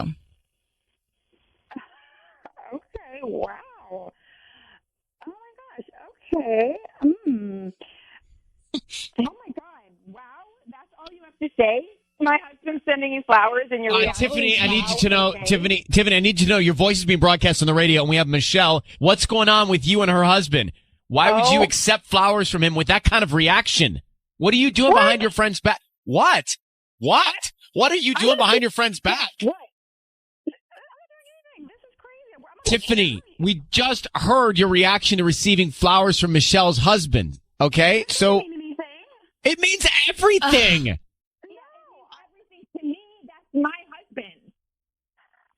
Okay. Wow. Oh my gosh. Okay. Oh my God. Wow. That's all you have to say? My husband's sending you flowers and you're Tiffany, I need you to know, Tiffany, I need you to know your voice is being broadcast on the radio, and we have Michelle. What's going on with you and her husband? Why would you accept flowers from him with that kind of reaction? What are you doing behind your friend's back? What? What are you doing behind your friend's back? What? Tiffany, we just heard your reaction to receiving flowers from Michelle's husband. Okay? So it means everything. To me, that's my husband.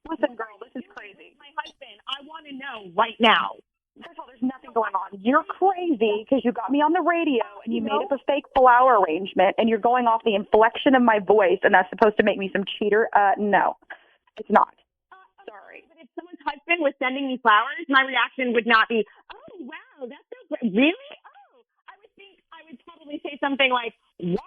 Listen, girl, this is crazy. My husband, I want to know right now. First of all, there's nothing going on. You're crazy because you got me on the radio and you made up a fake flower arrangement and you're going off the inflection of my voice and that's supposed to make me some cheater. No, it's not. Sorry. But if someone's husband was sending me flowers, my reaction would not be, oh, wow, that's so great. Really? Oh, I would probably say something like, why?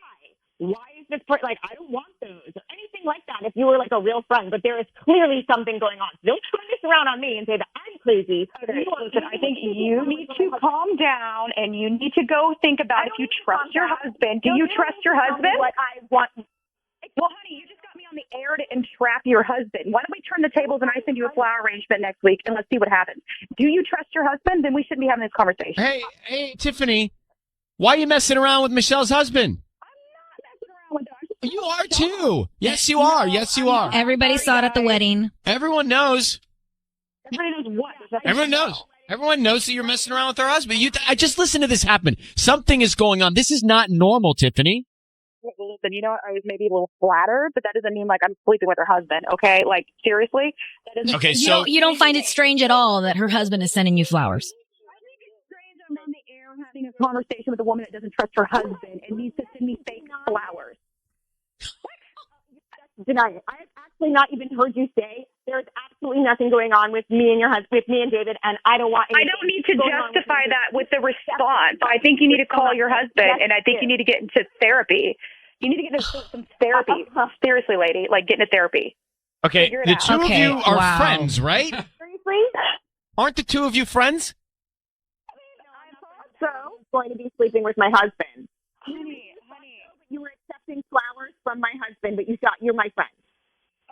Why is this like, I don't want those or anything like that if you were like a real friend, but there is clearly something going on. So don't try this around on me and say that I'm crazy. Okay, listen, I think you need to calm down and you need to go think about if you trust your husband. Do you trust your husband? What I want. Well, honey, you just got me on the air to entrap your husband. Why don't we turn the tables and I send you a flower arrangement next week and let's see what happens. Do you trust your husband? Then we shouldn't be having this conversation. Hey, Tiffany, why are you messing around with Michelle's husband? You are too. Yes, you are. Yes, you are. Everybody saw it at the wedding. Everyone knows. Everybody knows what? Everyone knows. Everyone knows that you're messing around with her husband. I just listened to this happen. Something is going on. This is not normal, Tiffany. Listen, you know what? I was maybe a little flattered, but that doesn't mean like I'm sleeping with her husband. Okay, like seriously, that doesn't. Okay, You don't find it strange at all that her husband is sending you flowers. I'm on the air having a conversation with a woman that doesn't trust her husband and needs to send me fake flowers. Deny it. I have actually not even heard you say there's absolutely nothing going on with me and your husband, with me and David, and I don't want. I don't need to justify that with the response. I think you need to call your husband, and I think you need to get into therapy. You need to get into some therapy. Seriously, lady, like get into therapy. Okay, Figure it the out. two of Okay, you are wow. friends, right? Seriously? Aren't the two of you friends? So I'm going to be sleeping with my husband. Honey, you were accepting flowers from my husband, but you're my friend.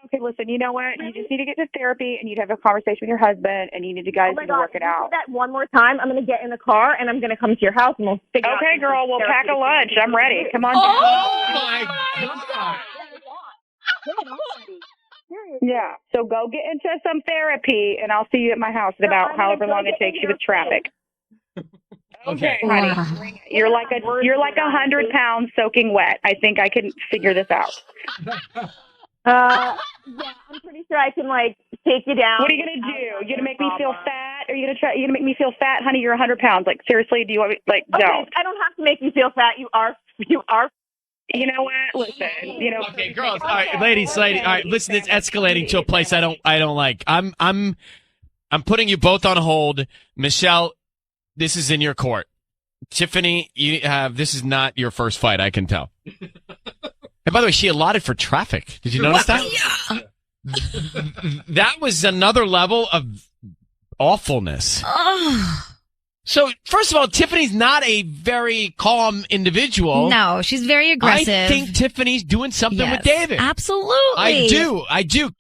Okay, listen, you know what? You just need to get to therapy, and you need to have a conversation with your husband, and you need to guys need to work it out. If you say that one more time, I'm going to get in the car and I'm going to come to your house and we'll figure out. Okay, girl, we'll pack a lunch. I'm ready. Come on. Oh my God. Yeah, so go get into some therapy, and I'll see you at my house in about however long it takes you with traffic. Okay. Honey, you're like 100 pounds soaking wet. I think I can figure this out. Yeah, I'm pretty sure I can like take you down. What are you gonna do? You gonna make me feel fat? Are you gonna make me feel fat, honey? You're 100 pounds. Like seriously, do you want me? Like Okay, don't. I don't have to make you feel fat. You are. You know what? Listen. You know. Okay, girls. All right, ladies. All right, listen. It's escalating to a place I don't like. I'm putting you both on hold, Michelle. This is in your court. Tiffany, this is not your first fight. I can tell. And by the way, she allotted for traffic. Did you notice that? Yeah. That was another level of awfulness. So, first of all, Tiffany's not a very calm individual. No, she's very aggressive. I think Tiffany's doing something with Yes, David. absolutely. I do.